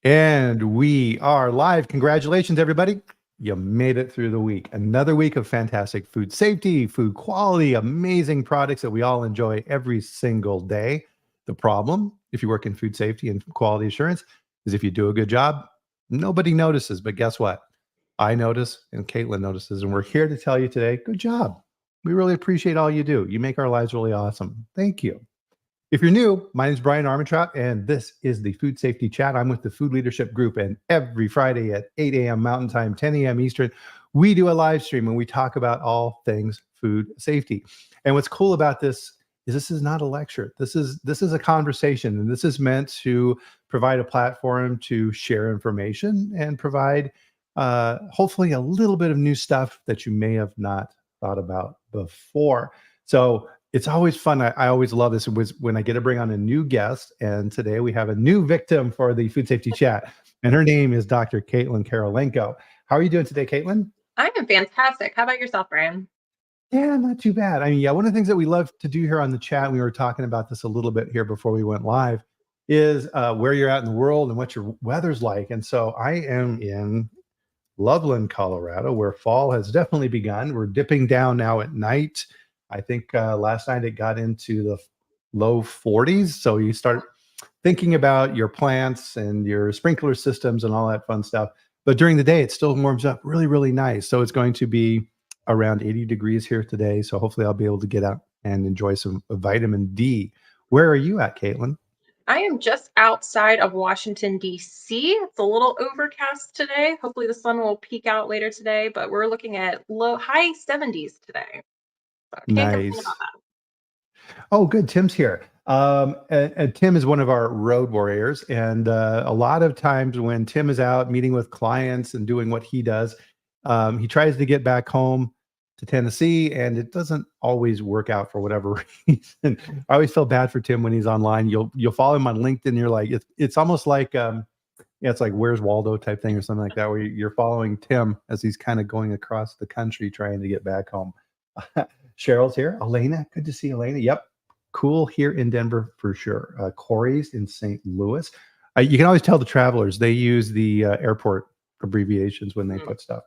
And we are live. Congratulations, everybody. You made it through the week. Another week of fantastic food safety, food quality, amazing products that we all enjoy every single day. The problem, if you work in food safety and quality assurance, is if you do a good job, nobody notices. But guess what? I notice and Caitlin notices. And we're here to tell you today, good job. We really appreciate all you do. You make our lives really awesome. Thank you. If you're new, my name is Bryan Armentrout, and this is the Food Safety Chat. I'm with the Food Leadership Group, and every Friday at 8 a.m. Mountain Time, 10 a.m. Eastern, we do a live stream and we talk about all things food safety. And what's cool about this is is not a lecture. This is a conversation, and this is meant to provide a platform to share information and provide hopefully a little bit of new stuff that you may have not thought about before. So it's always fun. I always love this when I get to bring on a new guest. And today we have a new victim for the Food Safety Chat. And her name is Dr. Karolenko. How are you doing today, Caitlin? I am fantastic. How about yourself, Bryan? Yeah, not too bad. I mean, yeah, one of the things that we love to do here on the chat, we were talking about this a little bit here before we went live, is where you're at in the world and what your weather's like. And so I am in Loveland, Colorado, where fall has definitely begun. We're dipping down now at night. I think last night it got into the low 40s. So you start thinking about your plants and your sprinkler systems and all that fun stuff. But during the day, it still warms up really, really nice. So it's going to be around 80 degrees here today. So hopefully I'll be able to get out and enjoy some vitamin D. Where are you at, Caitlin? I am just outside of Washington, D.C. It's a little overcast today. Hopefully the sun will peek out later today, but we're looking at high 70s today. So can't complain about Nice. that. Oh, good. Tim's here. And Tim is one of our road warriors. And a lot of times when Tim is out meeting with clients and doing what he does, he tries to get back home to Tennessee, and it doesn't always work out for whatever reason. I always feel bad for Tim when he's online. You'll follow him on LinkedIn. You're like, it's almost like yeah, it's like Where's Waldo type thing or something like that, where you're following Tim as he's kind of going across the country trying to get back home. Cheryl's here. Elena, good to see Elena. Yep. Cool here in Denver for sure. Corey's in St. Louis. You can always tell the travelers, they use the airport abbreviations when they put stuff.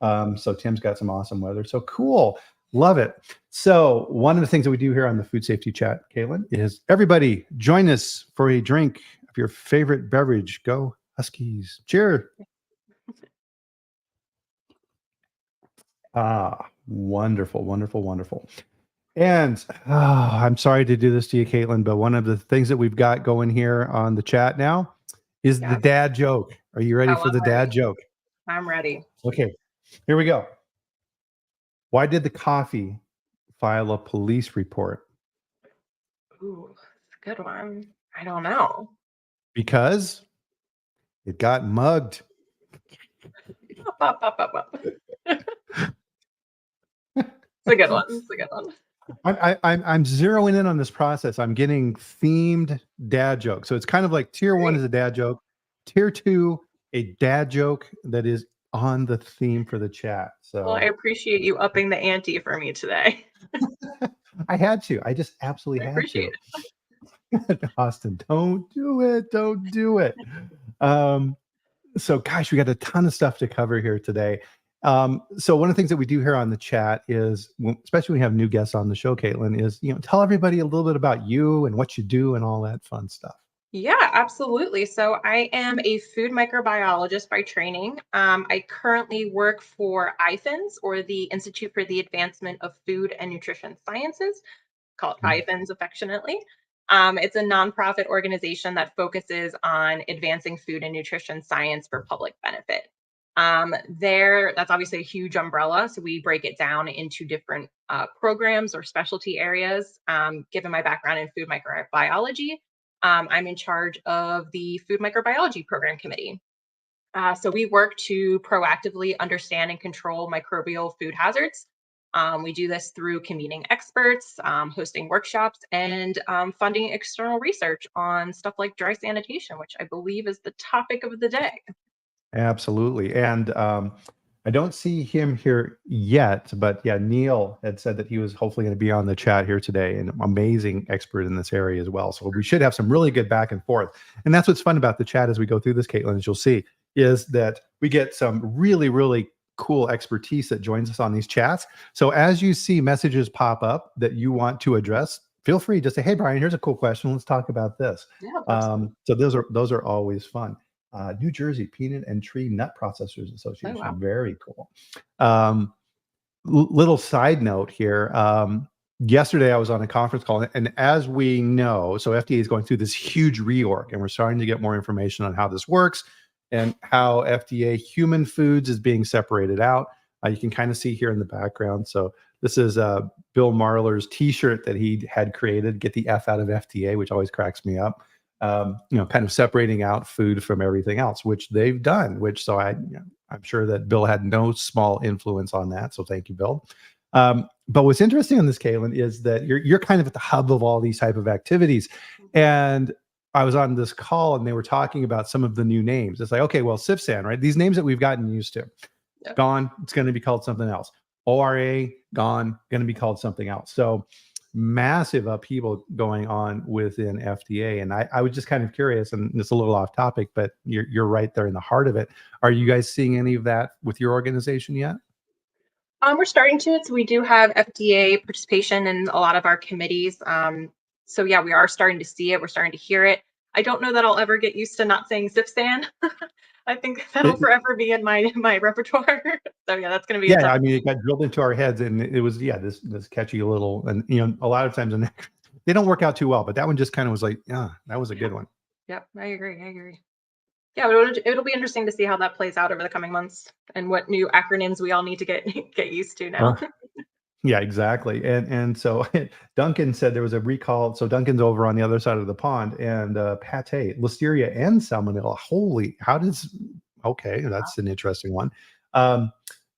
So Tim's got some awesome weather. So cool. Love it. So one of the things that we do here on the Food Safety Chat, Caitlin, is everybody join us for a drink of your favorite beverage. Go Huskies. Cheers. Ah, wonderful, wonderful, wonderful. And I'm sorry to do this to you, Caitlin, but one of the things that we've got going here on the chat now is the dad joke. Are you ready for the dad joke? I'm ready. Okay, here we go. Why did the coffee file a police report? Ooh, that's a good one. I don't know. Because it got mugged. It's a good one. It's a good one. I'm zeroing in on this process. I'm getting themed dad jokes. So it's kind of like tier one is a dad joke, tier two, a dad joke that is on the theme for the chat. So well, I appreciate you upping the ante for me today. I had to. I just absolutely had to. Austin, don't do it. Don't do it. So gosh, we got a ton of stuff to cover here today. So one of the things that we do here on the chat is, especially when we have new guests on the show, Caitlin, is, tell everybody a little bit about you and what you do and all that fun stuff. Yeah, absolutely. So I am a food microbiologist by training. I currently work for IFANS, or the Institute for the Advancement of Food and Nutrition Sciences, called IFANS affectionately. It's a nonprofit organization that focuses on advancing food and nutrition science for public benefit. That's obviously a huge umbrella. So we break it down into different programs or specialty areas. Given my background in food microbiology, I'm in charge of the Food Microbiology Program Committee. So we work to proactively understand and control microbial food hazards. We do this through convening experts, hosting workshops, and funding external research on stuff like dry sanitation, which I believe is the topic of the day. Absolutely. And I don't see him here yet, but yeah, Neil had said that he was hopefully going to be on the chat here today, an amazing expert in this area as well. So we should have some really good back and forth. And that's what's fun about the chat as we go through this, Caitlin, as you'll see, is that we get some really, really cool expertise that joins us on these chats. So as you see messages pop up that you want to address, feel free to say, hey, Bryan, here's a cool question. Let's talk about this. Yeah, absolutely. So those are always fun. New Jersey Peanut and Tree Nut Processors Oh, Association. wow. Very cool. Little side note here. Yesterday I was on a conference call, and as we know, so FDA is going through this huge reorg, and we're starting to get more information on how this works and how FDA human foods is being separated out. You can kind of see here in the background. So this is Bill Marler's T-shirt that he had created, "Get the F out of FDA," which always cracks me up. Kind of separating out food from everything else, which they've done. I'm sure that Bill had no small influence on that. So thank you, Bill. But what's interesting on this, Caitlin, is that you're kind of at the hub of all these type of activities. And I was on this call and they were talking about some of the new names. It's like, okay, well, SIFSAN, right? These names that we've gotten used to, Yep. gone, it's going to be called something else. ORA, gone, going to be called something else. So massive upheaval going on within FDA. And I was just kind of curious, and it's a little off topic, but you're right there in the heart of it. Are you guys seeing any of that with your organization yet? We're starting to. So we do have FDA participation in a lot of our committees. So yeah, we are starting to see it. We're starting to hear it. I don't know that I'll ever get used to not saying SIFSTAN. I think that'll It, forever be in my repertoire. So yeah, that's going to be a yeah, tough. I mean, it got drilled into our heads, and it was this catchy little, and a lot of times they don't work out too well, but that one just kind of was like, yeah, that was a good one. Yep, I agree. I agree. Yeah, it'll be interesting to see how that plays out over the coming months and what new acronyms we all need to get get used to now. Yeah, exactly. And so Duncan said there was a recall. So Duncan's over on the other side of the pond, and pate, listeria, and salmonella. Holy, okay, that's an interesting one.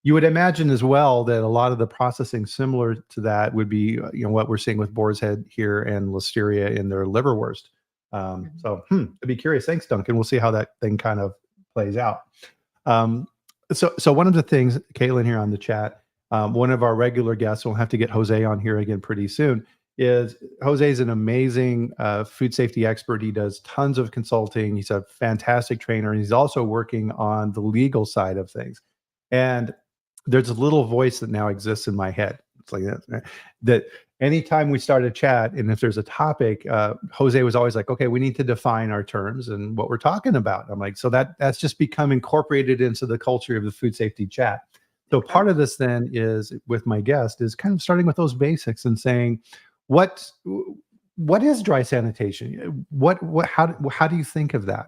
You would imagine as well that a lot of the processing similar to that would be, what we're seeing with boar's head here and listeria in their liverwurst. So I'd be curious. Thanks, Duncan. We'll see how that thing kind of plays out. So one of the things, Caitlin, here on the chat, one of our regular guests, we'll have to get Jose on here again pretty soon, is Jose is an amazing food safety expert. He does tons of consulting. He's a fantastic trainer, and he's also working on the legal side of things. And there's a little voice that now exists in my head. It's like that anytime we start a chat, and if there's a topic, Jose was always like, okay, we need to define our terms and what we're talking about. I'm like, so that's just become incorporated into the culture of the food safety chat. So part of this then is with my guest is kind of starting with those basics and saying, what is dry sanitation? How do you think of that?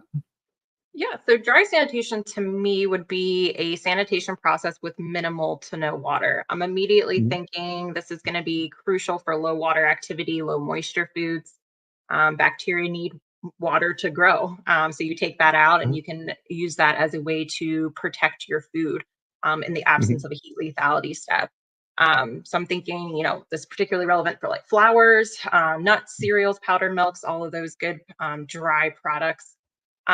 Yeah, so dry sanitation to me would be a sanitation process with minimal to no water. I'm immediately Mhm. thinking this is going to be crucial for low water activity, low moisture foods. Bacteria need water to grow. So you take that out and Mhm. you can use that as a way to protect your food in the absence Mhm. of a heat lethality step. So I'm thinking, this is particularly relevant for like flours, nuts, cereals, powdered milks, all of those good dry products.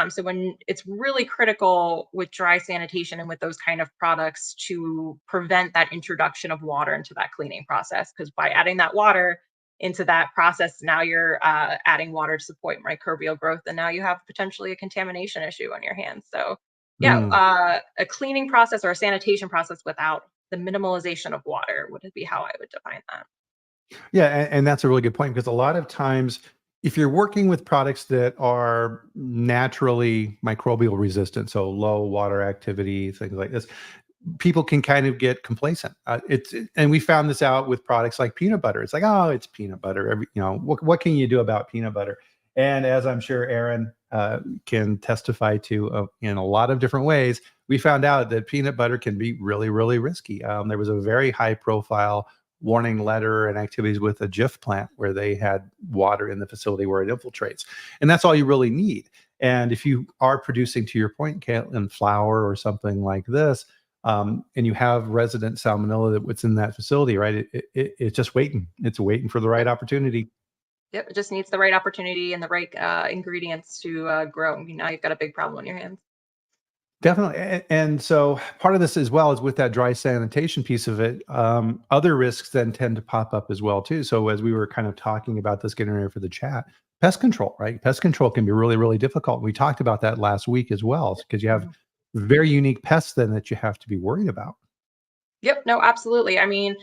So when it's really critical with dry sanitation and with those kind of products to prevent that introduction of water into that cleaning process, because by adding that water into that process, now you're adding water to support microbial growth, and now you have potentially a contamination issue on your hands. So yeah, Mm. a cleaning process or a sanitation process without the minimalization of water would be how I would define that. Yeah, and that's a really good point, because a lot of times, if you're working with products that are naturally microbial resistant, so low water activity, things like this, people can kind of get complacent. And we found this out with products like peanut butter. It's like, oh, it's peanut butter. What can you do about peanut butter? And as I'm sure Aaron can testify to in a lot of different ways, we found out that peanut butter can be really, really risky. There was a very high profile warning letter and activities with a Jif plant where they had water in the facility where it infiltrates. And that's all you really need. And if you are producing, to your point, Caitlin, flour or something like this, and you have resident salmonella that's in that facility, right? It's just waiting. It's waiting for the right Yep. opportunity. Yep. It just needs the right opportunity and the right ingredients to grow. Now you've got a big problem on your hands. Definitely. And so part of this as well is with that dry sanitation piece of it, other risks then tend to pop up as well too. So as we were kind of talking about this, getting ready for the chat, pest control, right? Pest control can be really, really difficult. We talked about that last week as well, because you have Mhm. very unique pests then that you have to be worried about. Yep, no, absolutely. I mean,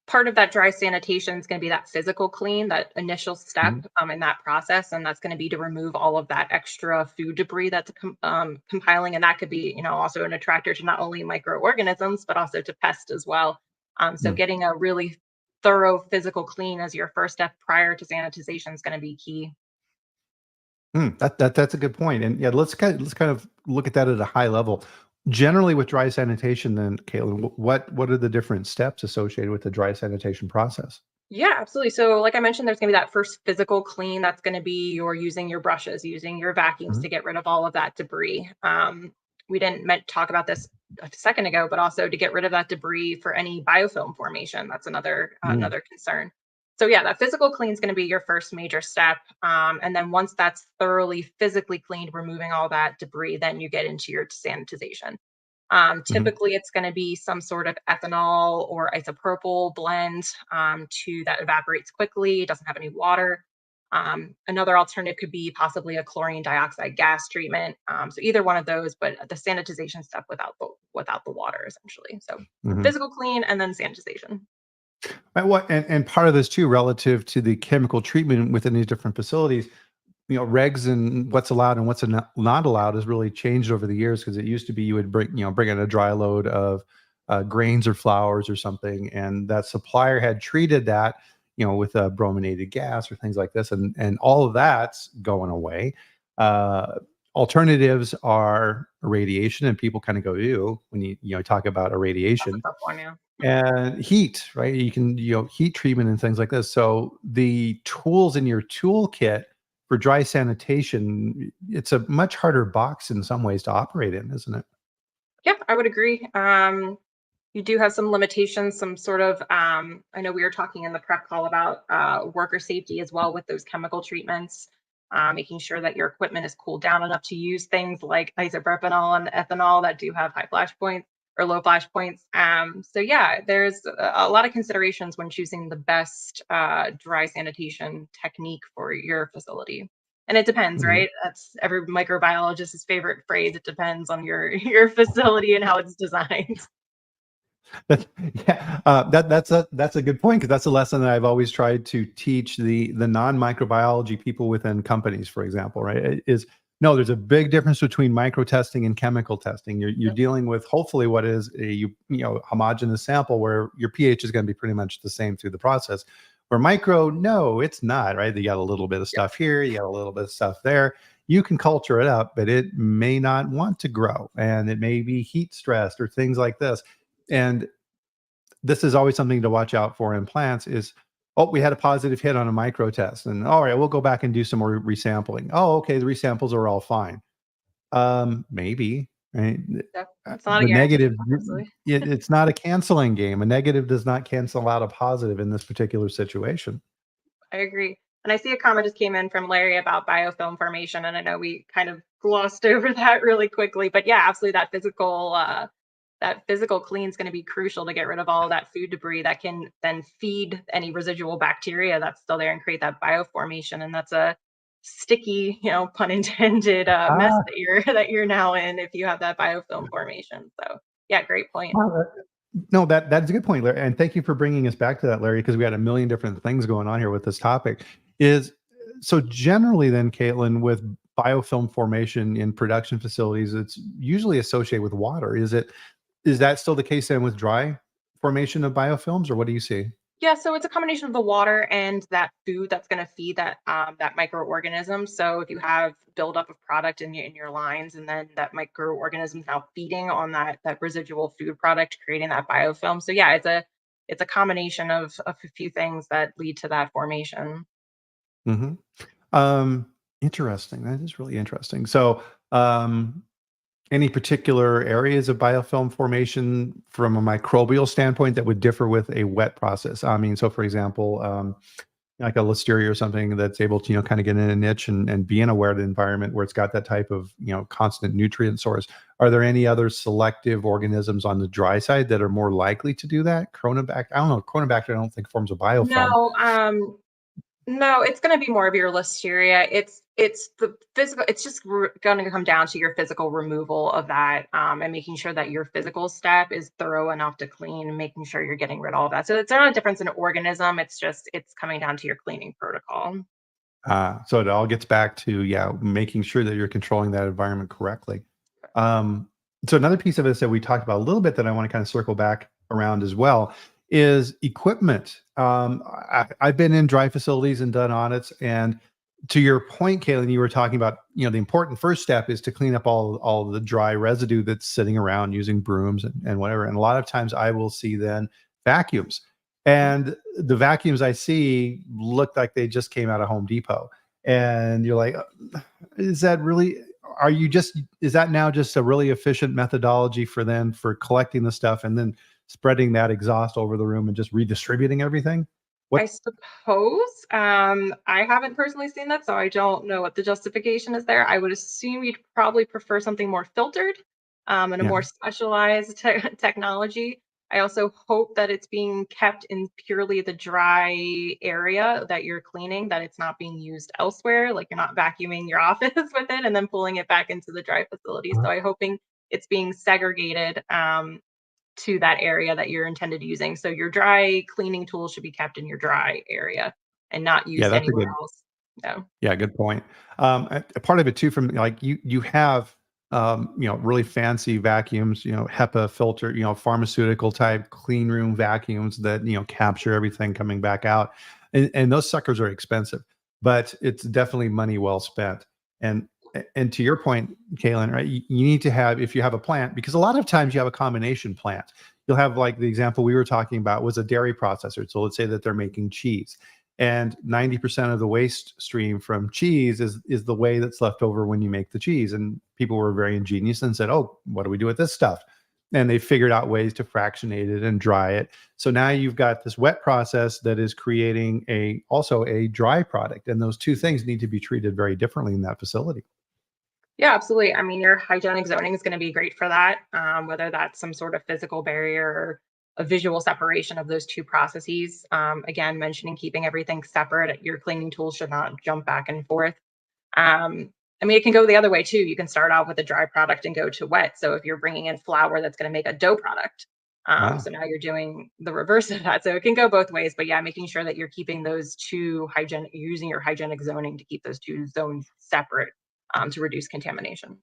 part of that dry sanitation is going to be that physical clean, that initial step Mhm. in that process, and that's going to be to remove all of that extra food debris that's compiling, and that could be, also an attractor to not only microorganisms but also to pests as well. So Mm. getting a really thorough physical clean as your first step prior to sanitization is going to be key. That's a good point. And yeah, let's kind of look at that at a high level. Generally, with dry sanitation, then, Caitlin, what are the different steps associated with the dry sanitation process? Yeah, absolutely. So, like I mentioned, there's going to be that first physical clean. That's going to be you're using your brushes, using your vacuums Mhm. to get rid of all of that debris. We didn't talk about this a second ago, but also to get rid of that debris for any biofilm formation. That's Mm. another concern. So, yeah, that physical clean is going to be your first major step. And then once that's thoroughly physically cleaned, removing all that debris, then you get into your sanitization. Mhm. Typically, it's going to be some sort of ethanol or isopropyl blend to that evaporates quickly, doesn't have any water. Another alternative could be possibly a chlorine dioxide gas treatment. So either one of those, but the sanitization step without the water, essentially. So Mhm. physical clean and then sanitization. And part of this too, relative to the chemical treatment within these different facilities, regs and what's allowed and what's not allowed has really changed over the years, because it used to be you would bring in a dry load of grains or flours or something, and that supplier had treated that, with a brominated gas or things like this, and all of that's going away. Uh, Alternatives are irradiation, and people kind of go, ew, when you talk about That's a irradiation. tough one, yeah. And heat, right? You can, heat treatment and things like this. So the tools in your toolkit for dry sanitation, it's a much harder box in some ways to operate in, isn't it? Yeah, I would agree. You do have some limitations, some sort of, I know we were talking in the prep call about worker safety as well with those chemical treatments, making sure that your equipment is cooled down enough to use things like isopropanol and ethanol that do have high flash points or low flash points. So yeah, there's a lot of considerations when choosing the best dry sanitation technique for your facility. And it depends, Mhm. right? That's every microbiologist's favorite phrase. It depends on your your facility and how it's designed. That yeah, that's a good point, because that's a lesson that I've always tried to teach the non-microbiology people within companies, for example, right? Is no, there's a big difference between micro testing and chemical testing. You're dealing with hopefully what is a homogeneous sample where your pH is going to be pretty much the same through the process. Where micro, no, it's not, right? You got a little bit of Yep. stuff here, you got a little bit of stuff there. You can culture it up, but it may not want to grow, and it may be heat stressed or things like this. And this is always something to watch out for in plants is, oh, we had a positive hit on a micro test, and all right, we'll go back and do some more resampling. Oh, okay, the resamples are all fine. Maybe, right? Yep. It's not a The guarantee, negative, obviously. it's not a canceling game. A negative does not cancel out a positive in this particular situation. I agree. And I see a comment just came in from Larry about biofilm formation, and I know we kind of glossed over that really quickly, but yeah, absolutely that physical clean is going to be crucial to get rid of all of that food debris that can then feed any residual bacteria that's still there and create that bioformation. And that's a sticky, pun intended, mess Ah, that you're now in if you have that biofilm formation. So yeah, great point. wow, no, that's a good point, Larry, and thank you for bringing us back to that, Larry, because we had a million different things going on here with this topic. Is so generally then, Caitlin, with biofilm formation in production facilities, it's usually associated with water. Is that still the case then with dry formation of biofilms, or what do you see? Yeah, so it's a combination of the water and that food that's going to feed that microorganism. So if you have buildup of product in your lines, and then that microorganism is now feeding on that residual food product, creating that biofilm. So yeah, it's a combination of a few things that lead to that formation. Mhm. Um, Interesting. That is really interesting. So, any particular areas of biofilm formation from a microbial standpoint that would differ with a wet process? I mean, so for example, like a listeria or something that's able to, kind of get in a niche and be in a wet environment where it's got that type of, constant nutrient source. Are there any other selective organisms on the dry side that are more likely to do that? Cronobacter, I don't know. Cronobacter, I don't think forms a biofilm. No, no, it's going to be more of your listeria. It's the physical. It's just going to come down to your physical removal of that, and making sure that your physical step is thorough enough to clean, and making sure you're getting rid of all that. So it's not a difference in organism. It's coming down to your cleaning protocol. So it all gets back to, making sure that you're controlling that environment correctly. Um, so another piece of this that we talked about a little bit that I want to kind of circle back around as well is equipment. I've been in dry facilities and done audits, and to your point, Kaylin, you were talking about, the important first step is to clean up all the dry residue that's sitting around using brooms and whatever. And a lot of times I will see then vacuums. And the vacuums I see look like they just came out of Home Depot. And you're like, is that really, is that now just a really efficient methodology for them for collecting the stuff and then spreading that exhaust over the room and just redistributing everything? I suppose. I haven't personally seen that, so I don't know what the justification is there. I would assume you'd probably prefer something more filtered, and a Yeah. more specialized technology. I also hope that it's being kept in purely the dry area that you're cleaning, that it's not being used elsewhere, like you're not vacuuming your office with it and then pulling it back into the dry facility. So I'm hoping it's being segregated, to that area that you're intended using. So your dry cleaning tools should be kept in your dry area and not Yeah, used that's a anywhere good else. No. Yeah, good point. A part of it too, from like you have really fancy vacuums, HEPA filter, pharmaceutical type clean room vacuums that capture everything coming back out, and those suckers are expensive, but it's definitely money well spent. And and to your point, Kaylin, right? You need to have, if you have a plant, because a lot of times you have a combination plant. You'll have, like the example we were talking about was a dairy processor. So let's say that they're making cheese, and 90% of the waste stream from cheese is the way that's left over when you make the cheese. And people were very ingenious and said, oh, what do we do with this stuff? And they figured out ways to fractionate it and dry it. So now you've got this wet process that is creating also a dry product, and those two things need to be treated very differently in that facility. Yeah, absolutely. I mean, your hygienic zoning is going to be great for that, whether that's some sort of physical barrier or a visual separation of those two processes. Again, mentioning keeping everything separate. Your cleaning tools should not jump back and forth. I mean, it can go the other way too. You can start out with a dry product and go to wet. So if you're bringing in flour that's going to make a dough product, Ah. so now you're doing the reverse of that. So it can go both ways. But yeah, making sure that you're keeping those two hygienic, using your hygienic zoning to keep those two zones separate, to reduce contamination.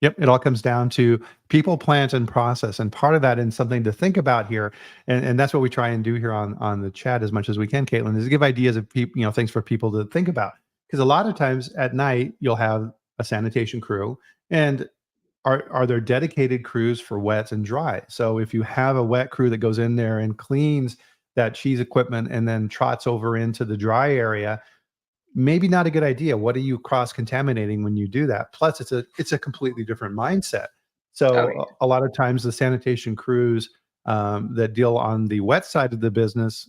Yep, it all comes down to people, plant, and process, and part of that, and something to think about here, and that's what we try and do here on the chat as much as we can, Caitlin, is to give ideas of people, things for people to think about. Because a lot of times at night you'll have a sanitation crew, and are there dedicated crews for wets and dry? So if you have a wet crew that goes in there and cleans that cheese equipment and then trots over into the dry area, maybe not a good idea. What are you cross contaminating when you do that? Plus, it's a completely different mindset. Oh, So a lot of times the sanitation crews that deal on the wet side of the business,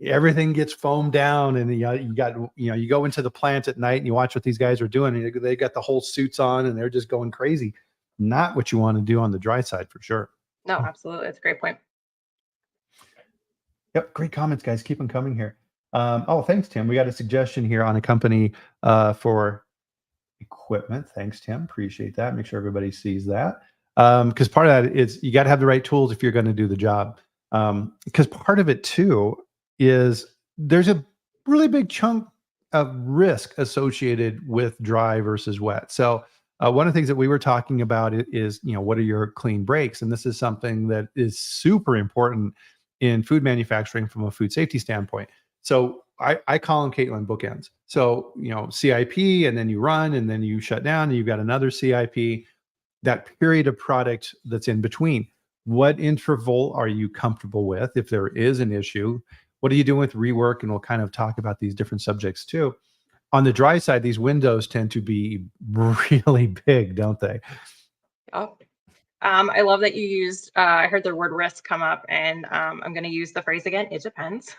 everything gets foamed down, and you got you go into the plant at night and you watch what these guys are doing, and they got the whole suits on and they're just going crazy. Not what you want to do on the dry side for sure. no, absolutely. That's a great point. Yep, great comments, guys. Keep them coming here. Oh, thanks, Tim. We got a suggestion here on a company for equipment. Thanks, Tim. Appreciate that. Make sure everybody sees that. Because part of that is you got to have the right tools if you're going to do the job. Because part of it too is there's a really big chunk of risk associated with dry versus wet. So one of the things that we were talking about is, what are your clean breaks? And this is something that is super important in food manufacturing from a food safety standpoint. So I call them, Caitlin, bookends. So, CIP, and then you run, and then you shut down, and you've got another CIP, that period of product that's in between. What interval are you comfortable with if there is an issue? What are you doing with rework? And we'll kind of talk about these different subjects too. On the dry side, these windows tend to be really big, don't they? Oh. I love that you used, I heard the word risk come up, and I'm going to use the phrase again. It depends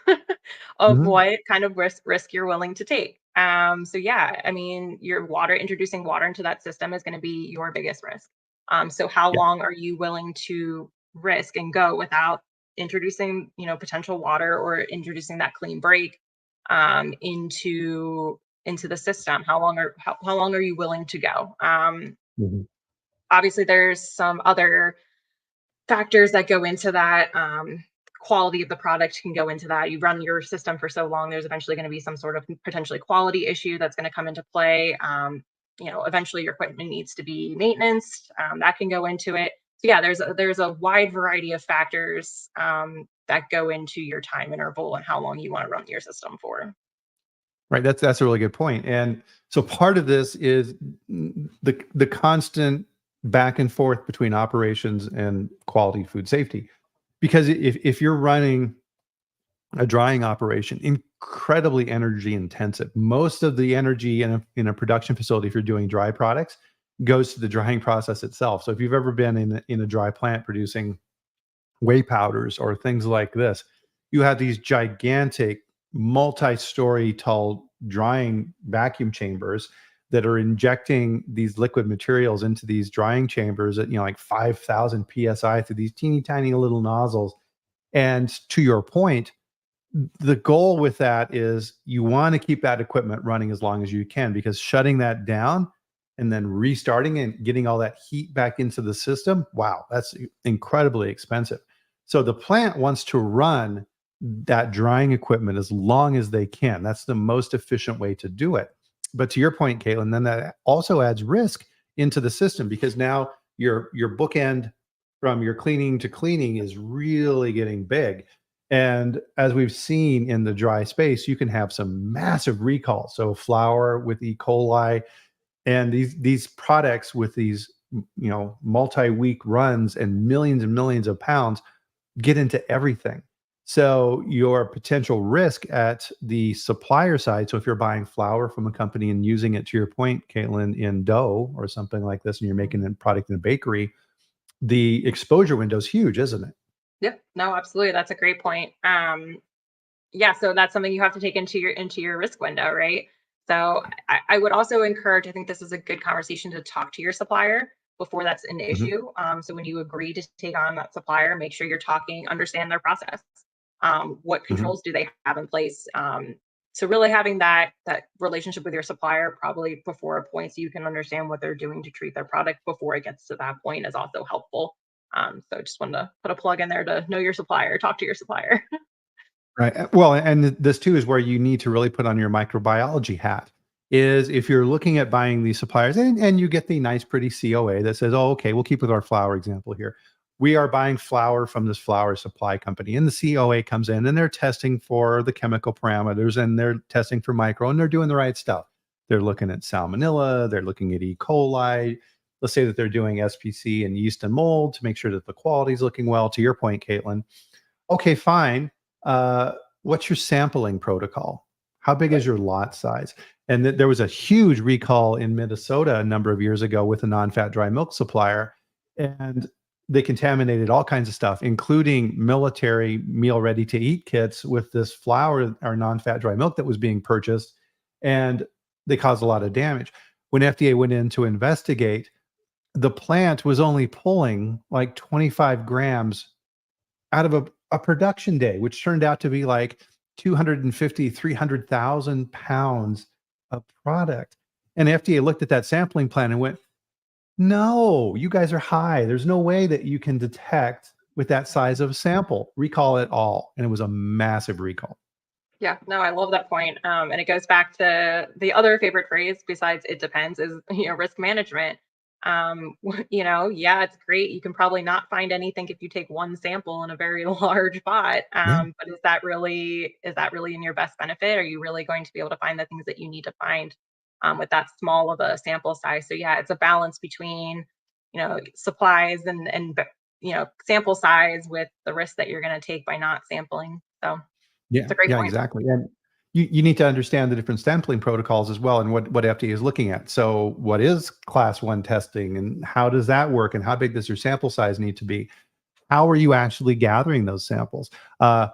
of Mhm. what kind of risk you're willing to take. So yeah, I mean, introducing water into that system is going to be your biggest risk. So how Yeah. long are you willing to risk and go without introducing, potential water or introducing that clean break into the system? How long are you willing to go? Mhm. Obviously, there's some other factors that go into that. Quality of the product can go into that. You run your system for so long, there's eventually going to be some sort of potentially quality issue that's going to come into play. Eventually your equipment needs to be maintenance. That can go into it. So yeah, there's a wide variety of factors that go into your time interval and how long you want to run your system for. Right, that's a really good point, and so part of this is the constant back and forth between operations and quality food safety. Because if you're running a drying operation, incredibly energy intensive. Most of the energy in a production facility, if you're doing dry products, goes to the drying process itself. So if you've ever been in a dry plant producing whey powders or things like this, you have these gigantic, multi-story tall drying vacuum chambers that are injecting these liquid materials into these drying chambers at like 5,000 psi through these teeny tiny little nozzles. And to your point, the goal with that is you want to keep that equipment running as long as you can, because shutting that down and then restarting and getting all that heat back into the system, wow, that's incredibly expensive. So the plant wants to run that drying equipment as long as they can. That's the most efficient way to do it. But to your point, Caitlin, then that also adds risk into the system, because now your bookend from your cleaning to cleaning is really getting big. And as we've seen in the dry space, you can have some massive recalls. So flour with E. coli, and these products with these multi-week runs and millions of pounds get into everything. So your potential risk at the supplier side. So if you're buying flour from a company and using it, to your point, Caitlin, in dough or something like this, and you're making a product in a bakery, the exposure window is huge, isn't it? Yep. No, absolutely. That's a great point. Yeah, so that's something you have to take into your risk window, right? So I would also encourage, I think this is a good conversation to talk to your supplier before that's an Mhm, issue. So when you agree to take on that supplier, make sure you're talking, understand their process. What mhm. controls do they have in place? So really having that relationship with your supplier probably before a point, so you can understand what they're doing to treat their product before it gets to that point, is also helpful. So just wanted to put a plug in there to know your supplier, talk to your supplier. Right. Well, and this too is where you need to really put on your microbiology hat. Is if you're looking at buying these suppliers, and you get the nice, pretty COA that says, "Oh, okay, we'll keep with our flour example here. We are buying flour from this flour supply company," and the COA comes in, and they're testing for the chemical parameters, and they're testing for micro, and they're doing the right stuff. They're looking at salmonella, they're looking at E. coli. Let's say that they're doing SPC and yeast and mold to make sure that the quality is looking well. To your point, Caitlin, okay, fine. Uh, what's your sampling protocol? How big is your lot size? And there was a huge recall in Minnesota a number of years ago with a non-fat dry milk supplier, and they contaminated all kinds of stuff, including military meal ready to eat kits with this flour or non-fat dry milk that was being purchased, and they caused a lot of damage. When FDA went in to investigate, the plant was only pulling like 25 grams out of a production day, which turned out to be like 250, 300,000 pounds of product. And FDA looked at that sampling plan and went, no, you guys are high. There's no way that you can detect with that size of sample. Recall it all. And it was a massive recall. Yeah, no, I love that point. And it goes back to the other favorite phrase besides "it depends" is risk management. Yeah, it's great. You can probably not find anything if you take one sample in a very large pot. Yeah. But is that really in your best benefit? Are you really going to be able to find the things that you need to find with that small of a sample size? So yeah, it's a balance between supplies and sample size with the risk that you're going to take by not sampling. So it's Yeah, a great yeah, point. exactly. And you need to understand the different sampling protocols as well and what FDA is looking at. So what is class 1 testing and how does that work and how big does your sample size need to be? How are you actually gathering those samples? How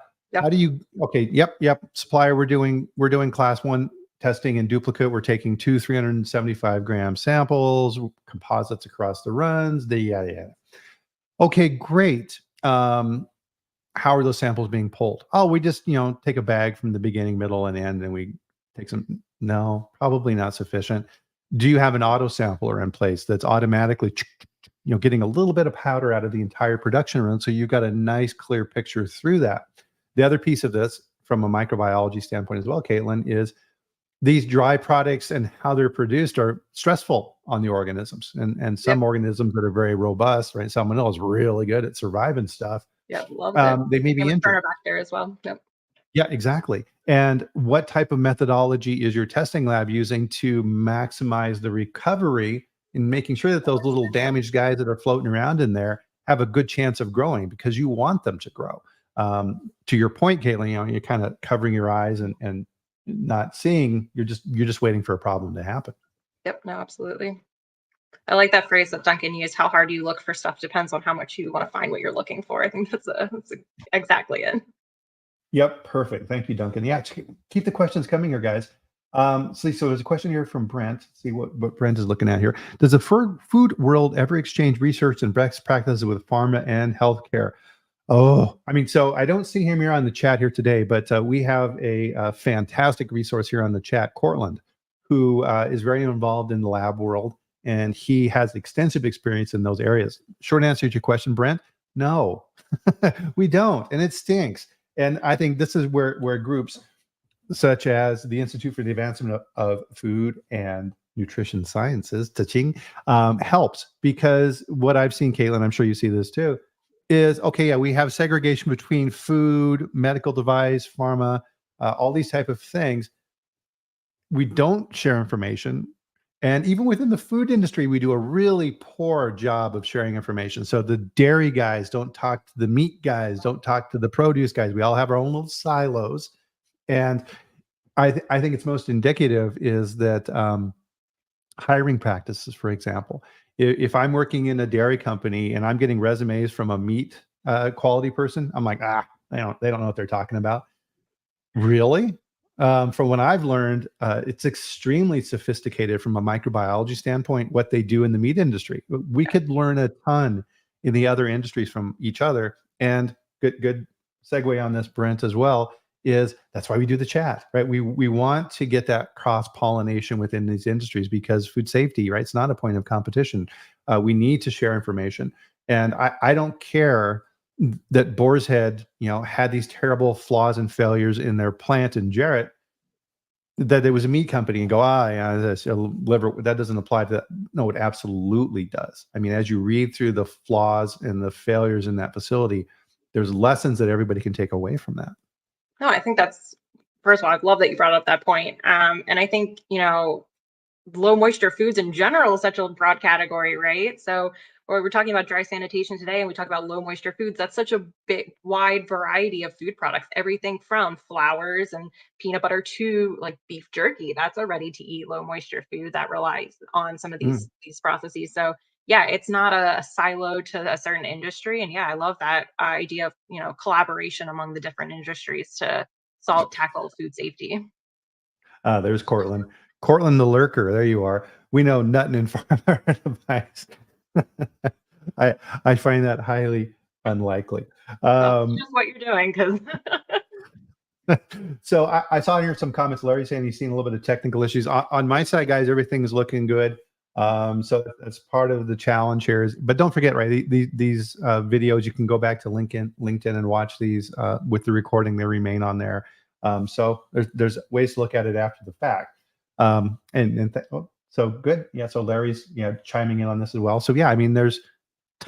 do you, okay, yep, supplier, we're doing class 1 testing in duplicate. We're taking 375 gram samples, composites across the runs, the yada yada. Okay, great. How are those samples being pulled? Oh, we just, take a bag from the beginning, middle, and end, and we take some. No, probably not sufficient. Do you have an auto sampler in place that's automatically, getting a little bit of powder out of the entire production run, so you've got a nice, clear picture through that? The other piece of this, from a microbiology standpoint as well, Caitlin, is these dry products and how they're produced are stressful on the organisms. And some organisms that are very robust, right? Salmonella is really good at surviving stuff. Yeah, love it. They may be injured. Back there as well. Yep. Yeah, exactly. And what type of methodology is your testing lab using to maximize the recovery and making sure that those little damaged guys that are floating around in there have a good chance of growing, because you want them to grow. To your point, Caitlin, you're kind of covering your eyes and not seeing. You're just waiting for a problem to happen. Yep. No, absolutely. I like that phrase that Duncan used. How hard you look for stuff depends on how much you want to find what you're looking for. I think that's exactly it. Yep, perfect. Thank you, Duncan. Yeah, keep the questions coming here, guys. So there's a question here from Brent. Let's see what Brent is looking at here. Does the food world ever exchange research and best practices with pharma and healthcare? Oh, so I don't see him here on the chat here today, but we have a fantastic resource here on the chat, Cortland, who is very involved in the lab world, and he has extensive experience in those areas. Short answer to your question, Brent, no, we don't, and it stinks. And I think this is where groups such as the Institute for the Advancement of Food and Nutrition Sciences, teaching, helps. Because what I've seen, Caitlin, I'm sure you see this too, is, okay, yeah, we have segregation between food, medical device, pharma, all these type of things. We don't share information. And even within the food industry, we do a really poor job of sharing information. So the dairy guys don't talk to the meat guys, don't talk to the produce guys. We all have our own little silos. And I think it's most indicative is that hiring practices, for example. If I'm working in a dairy company and I'm getting resumes from a meat quality person, I'm like, they don't know what they're talking about. Really? From what I've learned, it's extremely sophisticated from a microbiology standpoint, what they do in the meat industry. We could learn a ton in the other industries from each other. And good segue on this, Brent, as well, is that's why we do the chat, right? We want to get that cross-pollination within these industries, because food safety, right? It's not a point of competition. We need to share information. And I don't care that Boar's Head, had these terrible flaws and failures in their plant in Jarrett, that it was a meat company, and go, this liver, that doesn't apply to that. No, it absolutely does. As you read through the flaws and the failures in that facility, there's lessons that everybody can take away from that. No, I think that's, first of all, I love that you brought up that point. And I think, low moisture foods in general is such a broad category, right? So, or we're talking about dry sanitation today, and we talk about low moisture foods. That's such a big, wide variety of food products, everything from flours and peanut butter to like beef jerky. That's a ready to eat low moisture food that relies on some of these processes. So yeah, it's not a silo to a certain industry. And yeah, I love that idea of, collaboration among the different industries to tackle food safety. There's Cortland. Cortland the lurker, there you are. We know nothing in pharma advice. I find that highly unlikely. That's just what you're doing, because. So I saw here some comments. Larry saying he's seen a little bit of technical issues on my side, guys. Everything is looking good. So that's part of the challenge here. But don't forget, right? These videos, you can go back to LinkedIn and watch these with the recording. They remain on there. So there's ways to look at it after the fact. So good. Yeah. So Larry's chiming in on this as well. So yeah, there's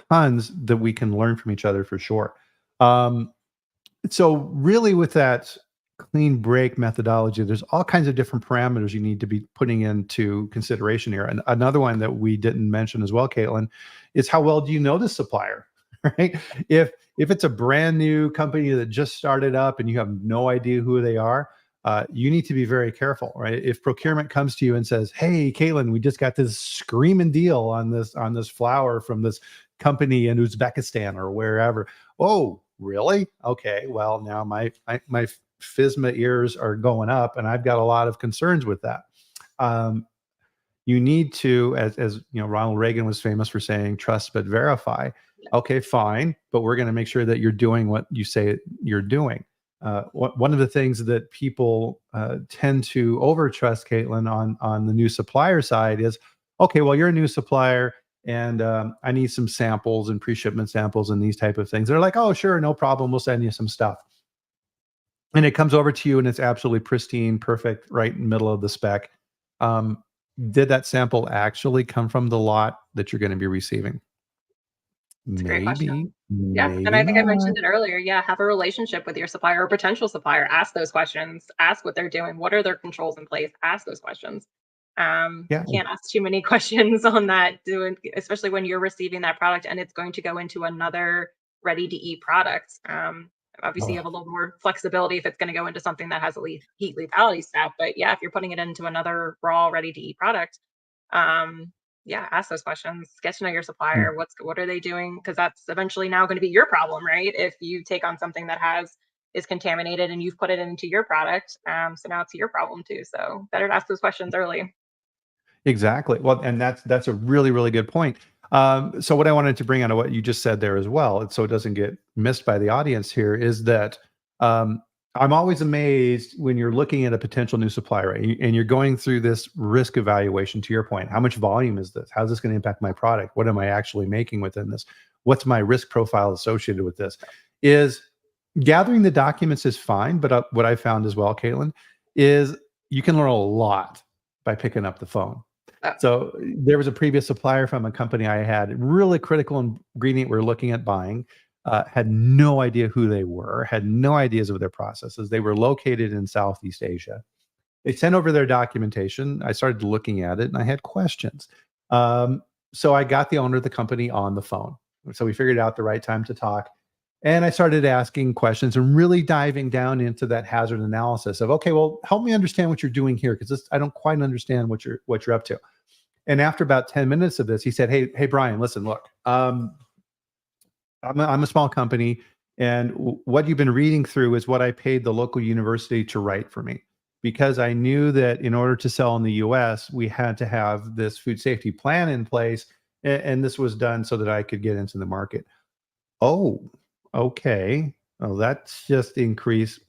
tons that we can learn from each other for sure. So really, with that clean break methodology, there's all kinds of different parameters you need to be putting into consideration here. And another one that we didn't mention as well, Caitlin, is how well do you know the supplier, right? If it's a brand new company that just started up and you have no idea who they are, you need to be very careful, right? If procurement comes to you and says, "Hey, Caitlin, we just got this screaming deal on this flour from this company in Uzbekistan or wherever," oh, really? Okay, well now my FSMA ears are going up, and I've got a lot of concerns with that. Um, you need to, as you know, Ronald Reagan was famous for saying, "Trust but verify." Okay, fine, but we're going to make sure that you're doing what you say you're doing. One of the things that people tend to overtrust, Caitlin, on the new supplier side is, okay, well, you're a new supplier, and I need some samples and pre-shipment samples and these type of things. They're like, "Oh, sure, no problem. We'll send you some stuff." And it comes over to you and it's absolutely pristine, perfect, right in the middle of the spec. Um, did that sample actually come from the lot that you're going to be receiving? It's a great question. Maybe, Yeah, and maybe I think I not. mentioned it earlier. Yeah, have a relationship with your supplier or potential supplier. Ask those questions. Ask what they're doing. What are their controls in place? Ask those questions. Yeah, Can't ask too many questions on that, doing especially when you're receiving that product and it's going to go into another ready to eat product. Obviously, you have oh, a little more flexibility if it's going to go into something that has a heat lethality stat. But yeah, if you're putting it into another raw, ready to eat product, um, yeah, ask those questions. Get to know your mm, supplier. What are they doing? Because that's eventually now going to be your problem, right? If you take on something that has is contaminated and you've put it into your product, so now it's your problem too. So better to ask those questions early. exactly. Well, and that's a really, really good point. So what I wanted to bring on to what you just said there as well, and so it doesn't get missed by the audience here, is that um, I'm always amazed when you're looking at a potential new supplier, right? And you're going through this risk evaluation. To your point, how much volume is this? How's this going to impact my product? What am I actually making within this? What's my risk profile associated with this? Is gathering the documents is fine, but what I found as well, Caitlin, is you can learn a lot by picking up the phone. Oh, So there was a previous supplier from a company I had, really critical ingredient we're looking at buying. Had no idea who they were, had no ideas of their processes. They were located in Southeast Asia. They sent over their documentation. I started looking at it and I had questions. Um, so I got the owner of the company on the phone. So we figured out the right time to talk. And I started asking questions and really diving down into that hazard analysis of, okay, well, help me understand what you're doing here because I don't quite understand what you're up to. And after about 10 minutes of this, he said, "Hey, Bryan, listen, look, I'm a small company, and what you've been reading through is what I paid the local university to write for me because I knew that in order to sell in the US, we had to have this food safety plan in place. And this was done so that I could get into the market." Oh, okay. Well, that's just increased.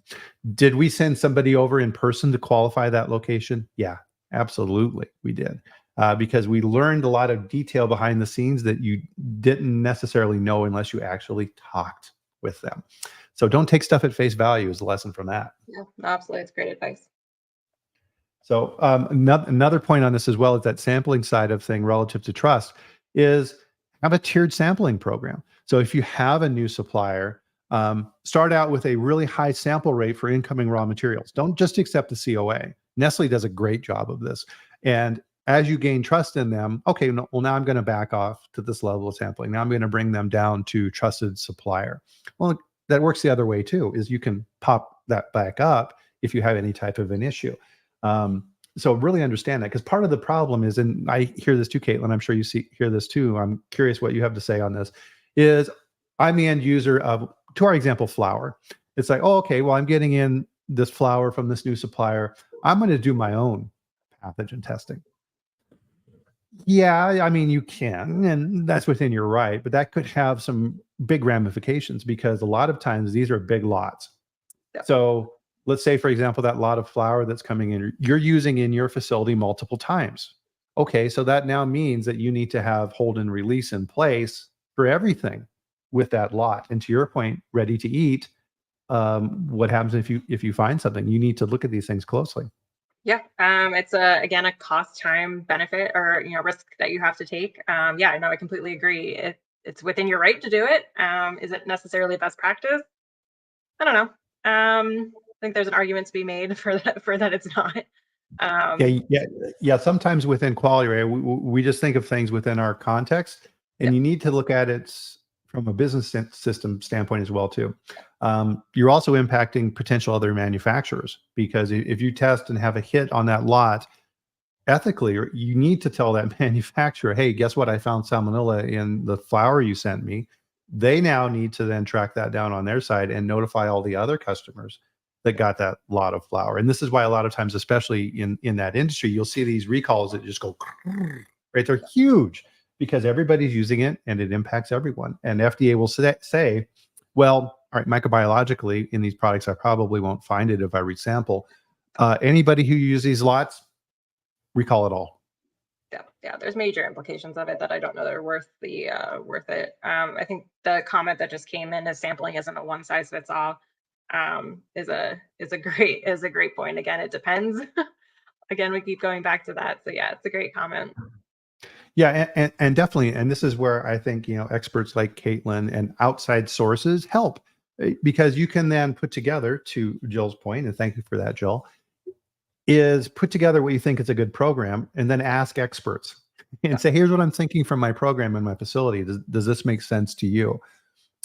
Did we send somebody over in person to qualify that location? Yeah, absolutely, we did. Because we learned a lot of detail behind the scenes that you didn't necessarily know unless you actually talked with them. So don't take stuff at face value is the lesson from that. yeah, absolutely. It's great advice. So another point on this as well is that sampling side of thing relative to trust is have a tiered sampling program. So if you have a new supplier, start out with a really high sample rate for incoming raw materials. Don't just accept the COA. Nestle does a great job of this. And as you gain trust in them, okay, no, well, now I'm going to back off to this level of sampling. Now I'm going to bring them down to trusted supplier. Well, that works the other way too, is you can pop that back up if you have any type of an issue. So really understand that because part of the problem is, and I hear this too, Caitlin, I'm sure you hear this too. I'm curious what you have to say on this is I'm the end user of, to our example, flour. It's like, oh, okay, well, I'm getting in this flour from this new supplier. I'm going to do my own pathogen testing. Yeah, I mean, you can, and that's within your right, but that could have some big ramifications because a lot of times these are big lots. Yeah. So let's say, for example, that lot of flour that's coming in, you're using in your facility multiple times. Okay, so that now means that you need to have hold and release in place for everything with that lot. And to your point, ready to eat. What happens if you find something? You need to look at these things closely. Yeah, it's a again a cost time benefit or risk that you have to take. Yeah, no, I completely agree. It's within your right to do it. Is it necessarily best practice? I don't know. I think there's an argument to be made for that it's not. Yeah, Um, yeah. Sometimes within quality, right, we just think of things within our context, yeah, and you need to look at it from a business system standpoint as well too. You're also impacting potential other manufacturers, because if you test and have a hit on that lot, ethically, you need to tell that manufacturer, hey, guess what? I found salmonella in the flour you sent me. They now need to then track that down on their side and notify all the other customers that got that lot of flour. And this is why a lot of times, especially in that industry, you'll see these recalls that just go right. They're huge because everybody's using it and it impacts everyone. And FDA will say, well, all right, microbiologically in these products, I probably won't find it if I resample. Anybody who uses these lots, recall it all. Yeah, there's major implications of it that I don't know that are worth it. I think the comment that just came in is sampling isn't a one size fits all. Is a great point. Again, it depends. Again, we keep going back to that. So yeah, it's a great comment. Yeah, and definitely, and this is where I think experts like Caitlin and outside sources help, because you can then put together, to Jill's point, and thank you for that, Jill, is put together what you think is a good program and then ask experts and say, here's what I'm thinking from my program in my facility. Does this make sense to you?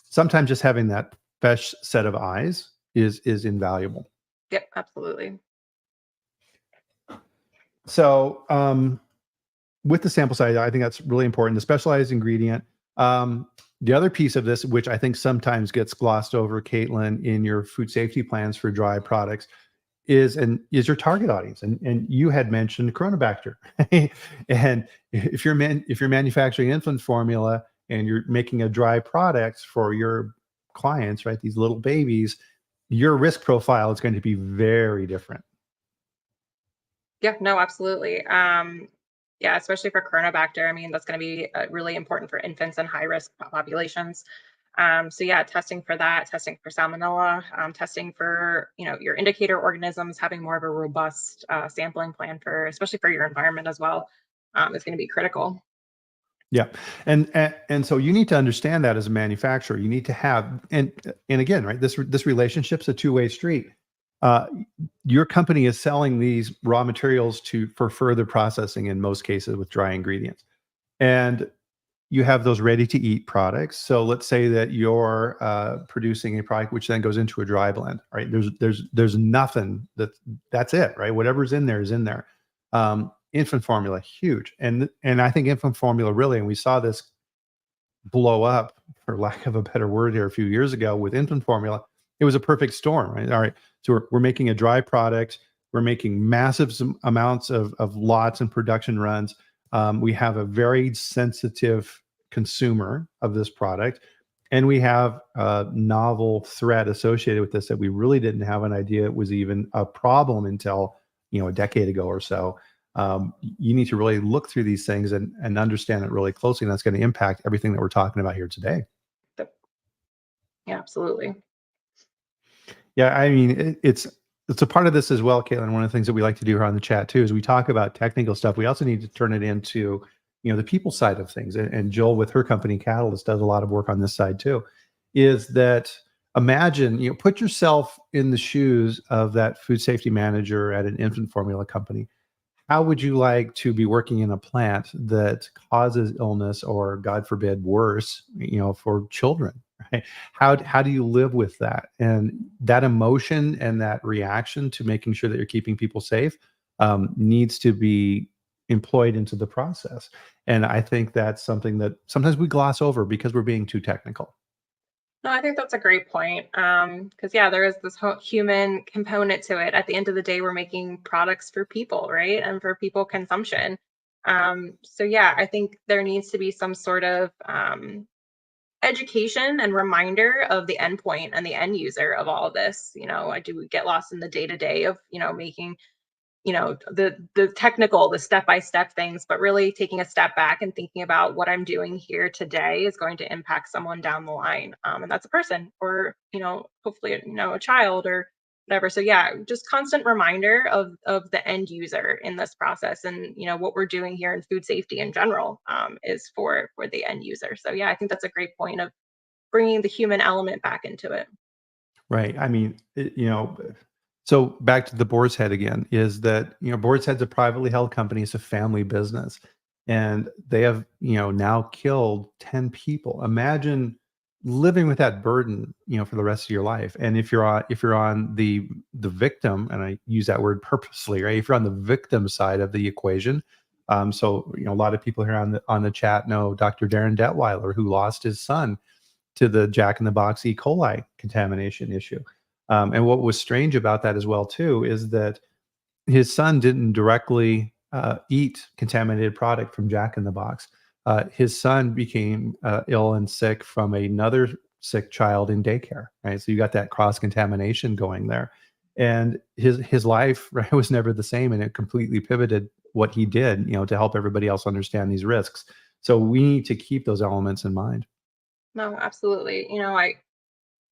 Sometimes just having that fresh set of eyes is invaluable. Yep, absolutely. So with the sample size, I think that's really important. The specialized ingredient. The other piece of this, which I think sometimes gets glossed over, Caitlin, in your food safety plans for dry products, is your target audience. And you had mentioned Coronabacter. And if you're manufacturing infant formula and you're making a dry product for your clients, right, these little babies, your risk profile is going to be very different. Yeah, no, absolutely. Yeah, especially for Coronabacter. I mean, that's going to be really important for infants and high risk populations. So yeah, testing for that, testing for salmonella, testing for your indicator organisms, having more of a robust sampling plan for, especially for your environment as well, is going to be critical. Yeah, and so you need to understand that as a manufacturer. You need to have, and again, right, this relationship's a two-way street. Your company is selling these raw materials for further processing in most cases with dry ingredients, and you have those ready-to-eat products. So let's say that you're producing a product which then goes into a dry blend, right? There's nothing that's it, right? Whatever's in there is in there. Infant formula, huge, and I think infant formula really, and we saw this blow up, for lack of a better word here, a few years ago with infant formula. It was a perfect storm, right? All right, so we're making a dry product, we're making massive amounts of lots and production runs. We have a very sensitive consumer of this product, and we have a novel threat associated with this that we really didn't have an idea it was even a problem until a decade ago or so. You need to really look through these things and understand it really closely, and that's going to impact everything that we're talking about here today. Yeah, absolutely. Yeah, I mean, it's a part of this as well, Caitlin. One of the things that we like to do here on the chat too is we talk about technical stuff. We also need to turn it into the people side of things. And Jill, with her company Catalyst, does a lot of work on this side too. Is that, imagine, put yourself in the shoes of that food safety manager at an infant formula company. How would you like to be working in a plant that causes illness or, God forbid, worse, for children? Right? How do you live with that? And that emotion and that reaction to making sure that you're keeping people safe needs to be employed into the process. And I think that's something that sometimes we gloss over because we're being too technical. No, I think that's a great point. Because yeah, there is this whole human component to it. At the end of the day, we're making products for people, right? And for people consumption. So yeah, I think there needs to be some sort of education and reminder of the endpoint and the end user of all of this. I do get lost in the day to day of making the technical, the step-by-step things, but really taking a step back and thinking about what I'm doing here today is going to impact someone down the line, and that's a person, or hopefully a child or whatever. So yeah, just constant reminder of the end user in this process, and what we're doing here in food safety in general is for the end user. So yeah, I think that's a great point of bringing the human element back into it. Right. I mean, so back to the Boar's Head again, is that, Boar's Head's a privately held company. It's a family business, and they have, now killed 10 people. Imagine living with that burden, for the rest of your life. And if you're on the victim, and I use that word purposely, right? If you're on the victim side of the equation, so a lot of people here on the chat know Dr. Darren Detweiler, who lost his son to the Jack in the Box E. coli contamination issue. And what was strange about that as well too is that his son didn't directly eat contaminated product from Jack in the Box. His son became ill and sick from another sick child in daycare, right? So you got that cross contamination going there, and his life right, was never the same, and it completely pivoted what he did, to help everybody else understand these risks. So we need to keep those elements in mind. No, absolutely.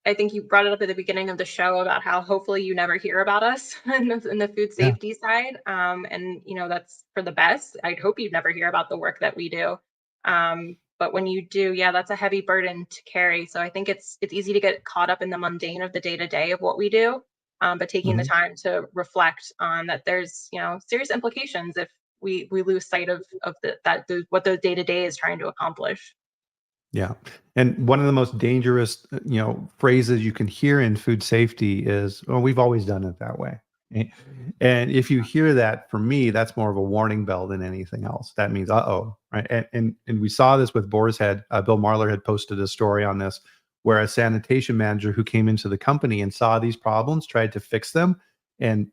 I think you brought it up at the beginning of the show about how hopefully you never hear about us in the food Yeah. safety side. And that's for the best. I'd hope you never hear about the work that we do. But when you do, yeah, that's a heavy burden to carry. So I think it's easy to get caught up in the mundane of the day to day of what we do. But taking the Mhm. time to reflect on that, there's serious implications if we lose sight of what the day to day is trying to accomplish. Yeah. And one of the most dangerous, phrases you can hear in food safety is, "Well, we've always done it that way." Eh, And if you hear that, for me, that's more of a warning bell than anything else. That means, uh-oh, right? And we saw this with Boar's Head. Bill Marler had posted a story on this where a sanitation manager who came into the company and saw these problems, tried to fix them, and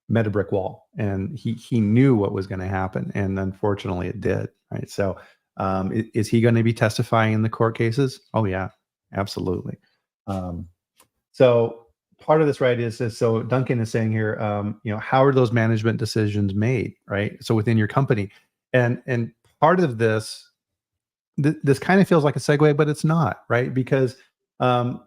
met a brick wall, and he knew what was going to happen, and unfortunately it did, right? So is he going to be testifying in the court cases? Oh yeah, absolutely. um, so part of this, right, is so Duncan is saying here, how are those management decisions made, right? So within your company, and part of this kind of feels like a segue, but it's not, right? Because um,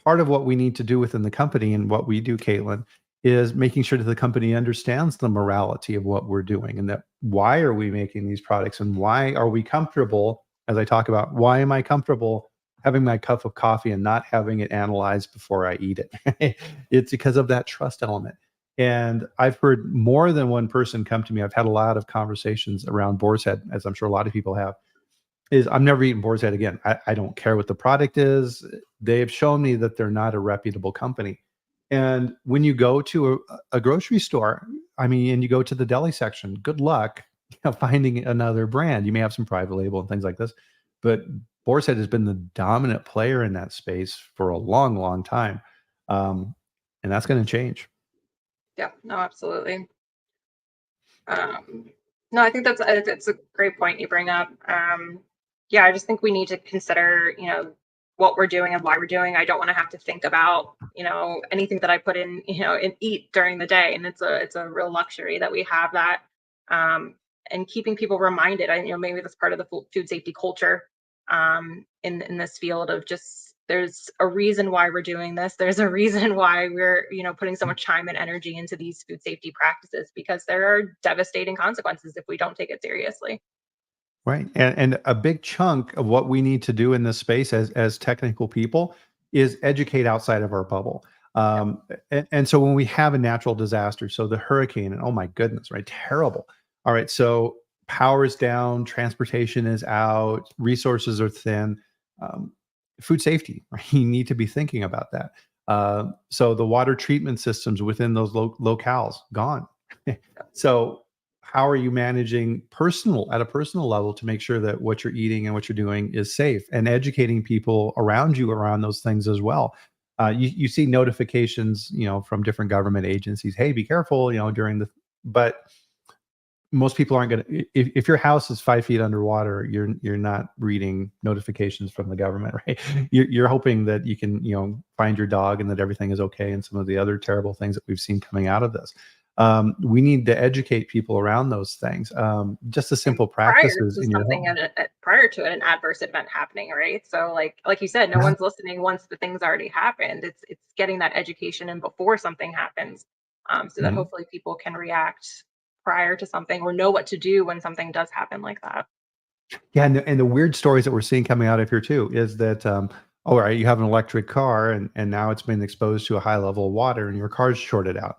part of what we need to do within the company and what we do, Caitlin, is making sure that the company understands the morality of what we're doing, and that why are we making these products, and why are we comfortable, as I talk about, why am I comfortable having my cup of coffee and not having it analyzed before I eat it? It's because of that trust element. And I've heard more than one person come to me. I've had a lot of conversations around Boar's Head, as I'm sure a lot of people have, is I'm never eating Boar's Head again. I don't care what the product is. They've shown me that they're not a reputable company. And when you go to a grocery store, I mean, and you go to the deli section, good luck finding another brand. You may have some private label and things like this, but Boar's Head has been the dominant player in that space for a long, long time. Um, and that's going to change. Yeah, no, absolutely. Um, no, I think that's a great point you bring up. Yeah, I just think we need to consider, what we're doing and why we're doing. I don't want to have to think about, anything that I put in, and eat during the day. And it's a real luxury that we have that. Um, and keeping people reminded, maybe that's part of the food safety culture in this field of just there's a reason why we're doing this. There's a reason why we're putting so much time and energy into these food safety practices because there are devastating consequences if we don't take it seriously. Right. And a big chunk of what we need to do in this space as technical people is educate outside of our bubble. Yeah. And so when we have a natural disaster, so the hurricane, and oh my goodness, right? Terrible. All right. So power is down, transportation is out, resources are thin. Um, Food safety, right? You need to be thinking about that. So the water treatment systems within those locales gone. So how are you managing at a personal level to make sure that what you're eating and what you're doing is safe, and educating people around you around those things as well? You see notifications, from different government agencies. Hey, be careful, during but most people aren't going to, if your house is 5 feet underwater, you're not reading notifications from the government, right? You're hoping that you can, find your dog and that everything is okay, and some of the other terrible things that we've seen coming out of this. We need to educate people around those things. Just the And simple practices in your home. prior to an adverse event happening, right? So like you said, no Yeah. one's listening once the thing's already happened. It's getting that education in before something happens, so that Mhm. hopefully people can react prior to something or know what to do when something does happen like that. Yeah, and the weird stories that we're seeing coming out of here too is that, all right, you have an electric car, and now it's been exposed to a high level of water, and your car's shorted out.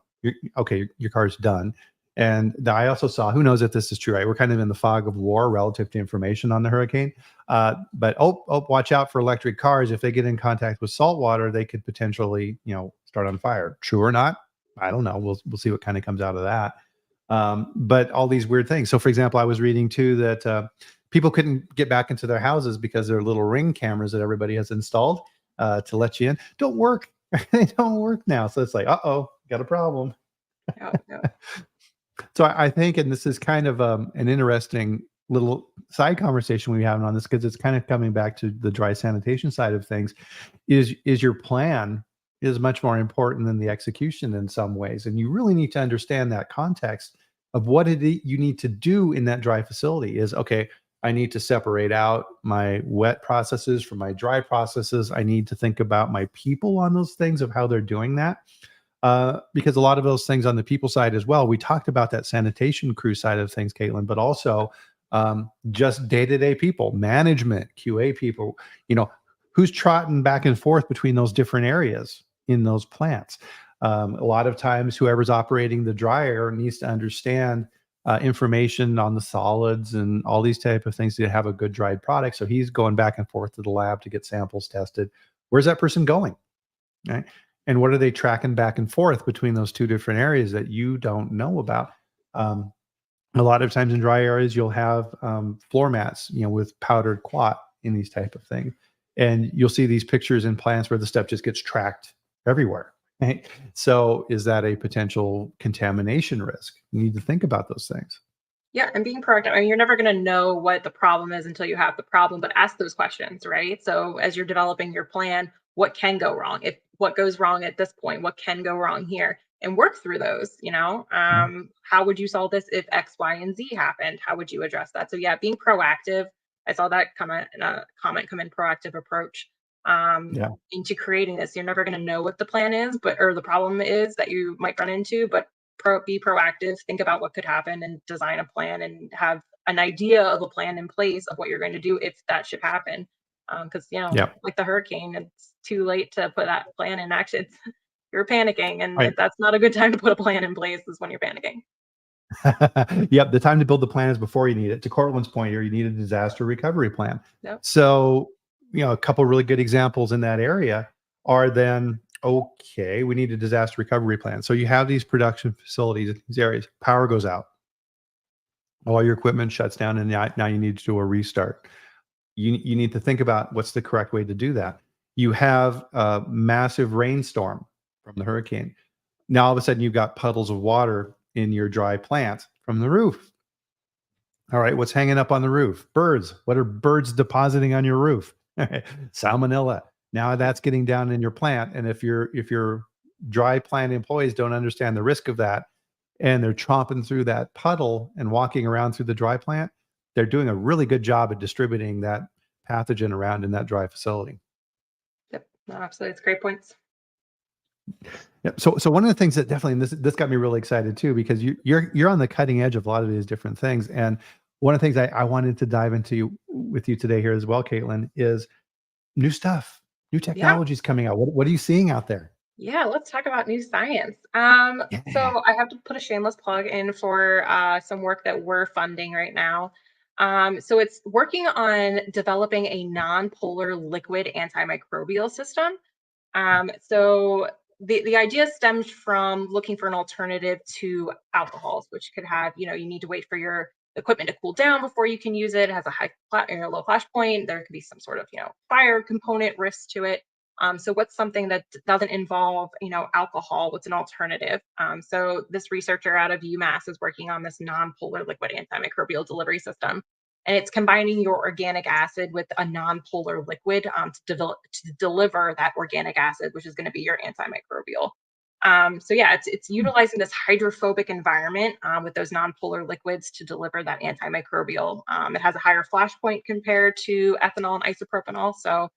Okay, your car's done. And I also saw, who knows if this is true, right? We're kind of in the fog of war relative to information on the hurricane. But watch out for electric cars. If they get in contact with salt water, they could potentially, start on fire. True or not? I don't know. We'll see what kind of comes out of that. But all these weird things. So, for example, I was reading too that people couldn't get back into their houses because their little Ring cameras that everybody has installed to let you in don't work. They don't work now. So it's like, got a problem. Yeah, yeah. So I think, and this is kind of an interesting little side conversation we have on this, because it's kind of coming back to the dry sanitation side of things. Is your plan is much more important than the execution in some ways, and you really need to understand that context of what you need to do in that dry facility. Is okay. I need to separate out my wet processes from my dry processes. I need to think about my people on those things, of how they're doing that. Because a lot of those things on the people side as well, we talked about that sanitation crew side of things, Caitlin, but also just day-to-day people, management, QA people, who's trotting back and forth between those different areas in those plants. A lot of times, whoever's operating the dryer needs to understand information on the solids and all these type of things to have a good dried product. So he's going back and forth to the lab to get samples tested. Where's that person going? Right. And what are they tracking back and forth between those two different areas that you don't know about? A lot of times in dry areas, you'll have floor mats, with powdered quat in these type of things. And you'll see these pictures in plants where the stuff just gets tracked everywhere. Right? So is that a potential contamination risk? You need to think about those things. Yeah, and being proactive. I mean, you're never going to know what the problem is until you have the problem, but ask those questions, right? So as you're developing your plan, what can go wrong? If what goes wrong at this point, what can go wrong here? And work through those, Yeah. how would you solve this if X, Y, and Z happened? How would you address that? So yeah, being proactive. I saw that comment come in, proactive approach Yeah. into creating this. You're never going to know what the plan is, or the problem is that you might run into, but be proactive, think about what could happen, and design a plan and have an idea of a plan in place of what you're going to do if that should happen. Because Yeah. like the hurricane, it's too late to put that plan in action. You're panicking, and Right. that's not a good time to put a plan in place. Is when you're panicking. Yep, the time to build the plan is before you need it. To Cortland's point here, you need a disaster recovery plan. Yep. So, a couple really good examples in that area are then, okay, we need a disaster recovery plan. So you have these production facilities in these areas, power goes out, all your equipment shuts down, and now you need to do a restart. You need to think about what's the correct way to do that. You have a massive rainstorm from the hurricane. Now all of a sudden you've got puddles of water in your dry plant from the roof. All right, what's hanging up on the roof? Birds. What are birds depositing on your roof? Salmonella. Now that's getting down in your plant, and if your dry plant employees don't understand the risk of that, and they're chomping through that puddle and walking around through the dry plant, they're doing a really good job at distributing that pathogen around in that dry facility. Yep. No, absolutely, it's great points. Yep. So one of the things that definitely, and this got me really excited too, because you're on the cutting edge of a lot of these different things. And one of the things I wanted to dive into with you today here as well, Caitlin, is new stuff, new Yeah. technologies coming out. What are you seeing out there? Yeah, let's talk about new science. Yeah. So I have to put a shameless plug in for some work that we're funding right now. So it's working on developing a non-polar liquid antimicrobial system. So the idea stems from looking for an alternative to alcohols, which could have, you need to wait for your equipment to cool down before you can use it. It has a low flash point. There could be some sort of, fire component risk to it. So what's something that doesn't involve, alcohol? What's an alternative? So this researcher out of UMass is working on this non-polar liquid antimicrobial delivery system, and it's combining your organic acid with a non-polar liquid to deliver that organic acid, which is going to be your antimicrobial. So yeah, it's utilizing this hydrophobic environment with those non-polar liquids to deliver that antimicrobial. It has a higher flash point compared to ethanol and isopropanol, so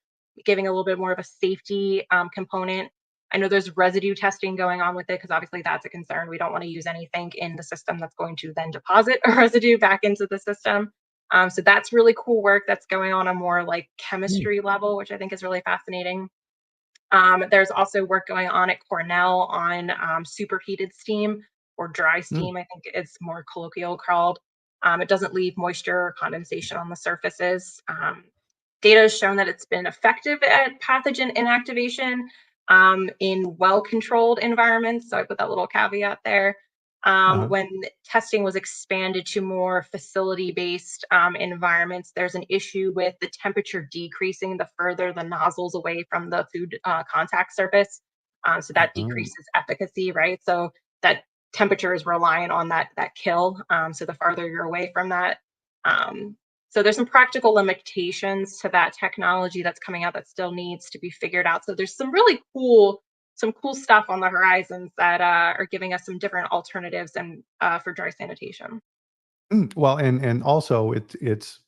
giving a little bit more of a safety component. I know there's residue testing going on with it because obviously that's a concern. We don't want to use anything in the system that's going to then deposit a residue back into the system. So that's really cool work that's going on a more like Hmm. chemistry level, which I think is really fascinating. There's also work going on at Cornell on superheated steam, or dry Mm, steam, I think it's more colloquial called. It doesn't leave moisture or condensation on the surfaces. Data has shown that it's been effective at pathogen inactivation in well-controlled environments. So I put that little caveat there. uh-huh, When testing was expanded to more facility-based environments, there's an issue with the temperature decreasing the further the nozzles away from the food contact surface. So that uh-huh. decreases efficacy, right? So that temperature is reliant on that kill. So the farther you're away from that, um, so there's some practical limitations to that technology that's coming out that still needs to be figured out. So there's some cool stuff on the horizons that are giving us some different alternatives and for dry sanitation. Well, and also it's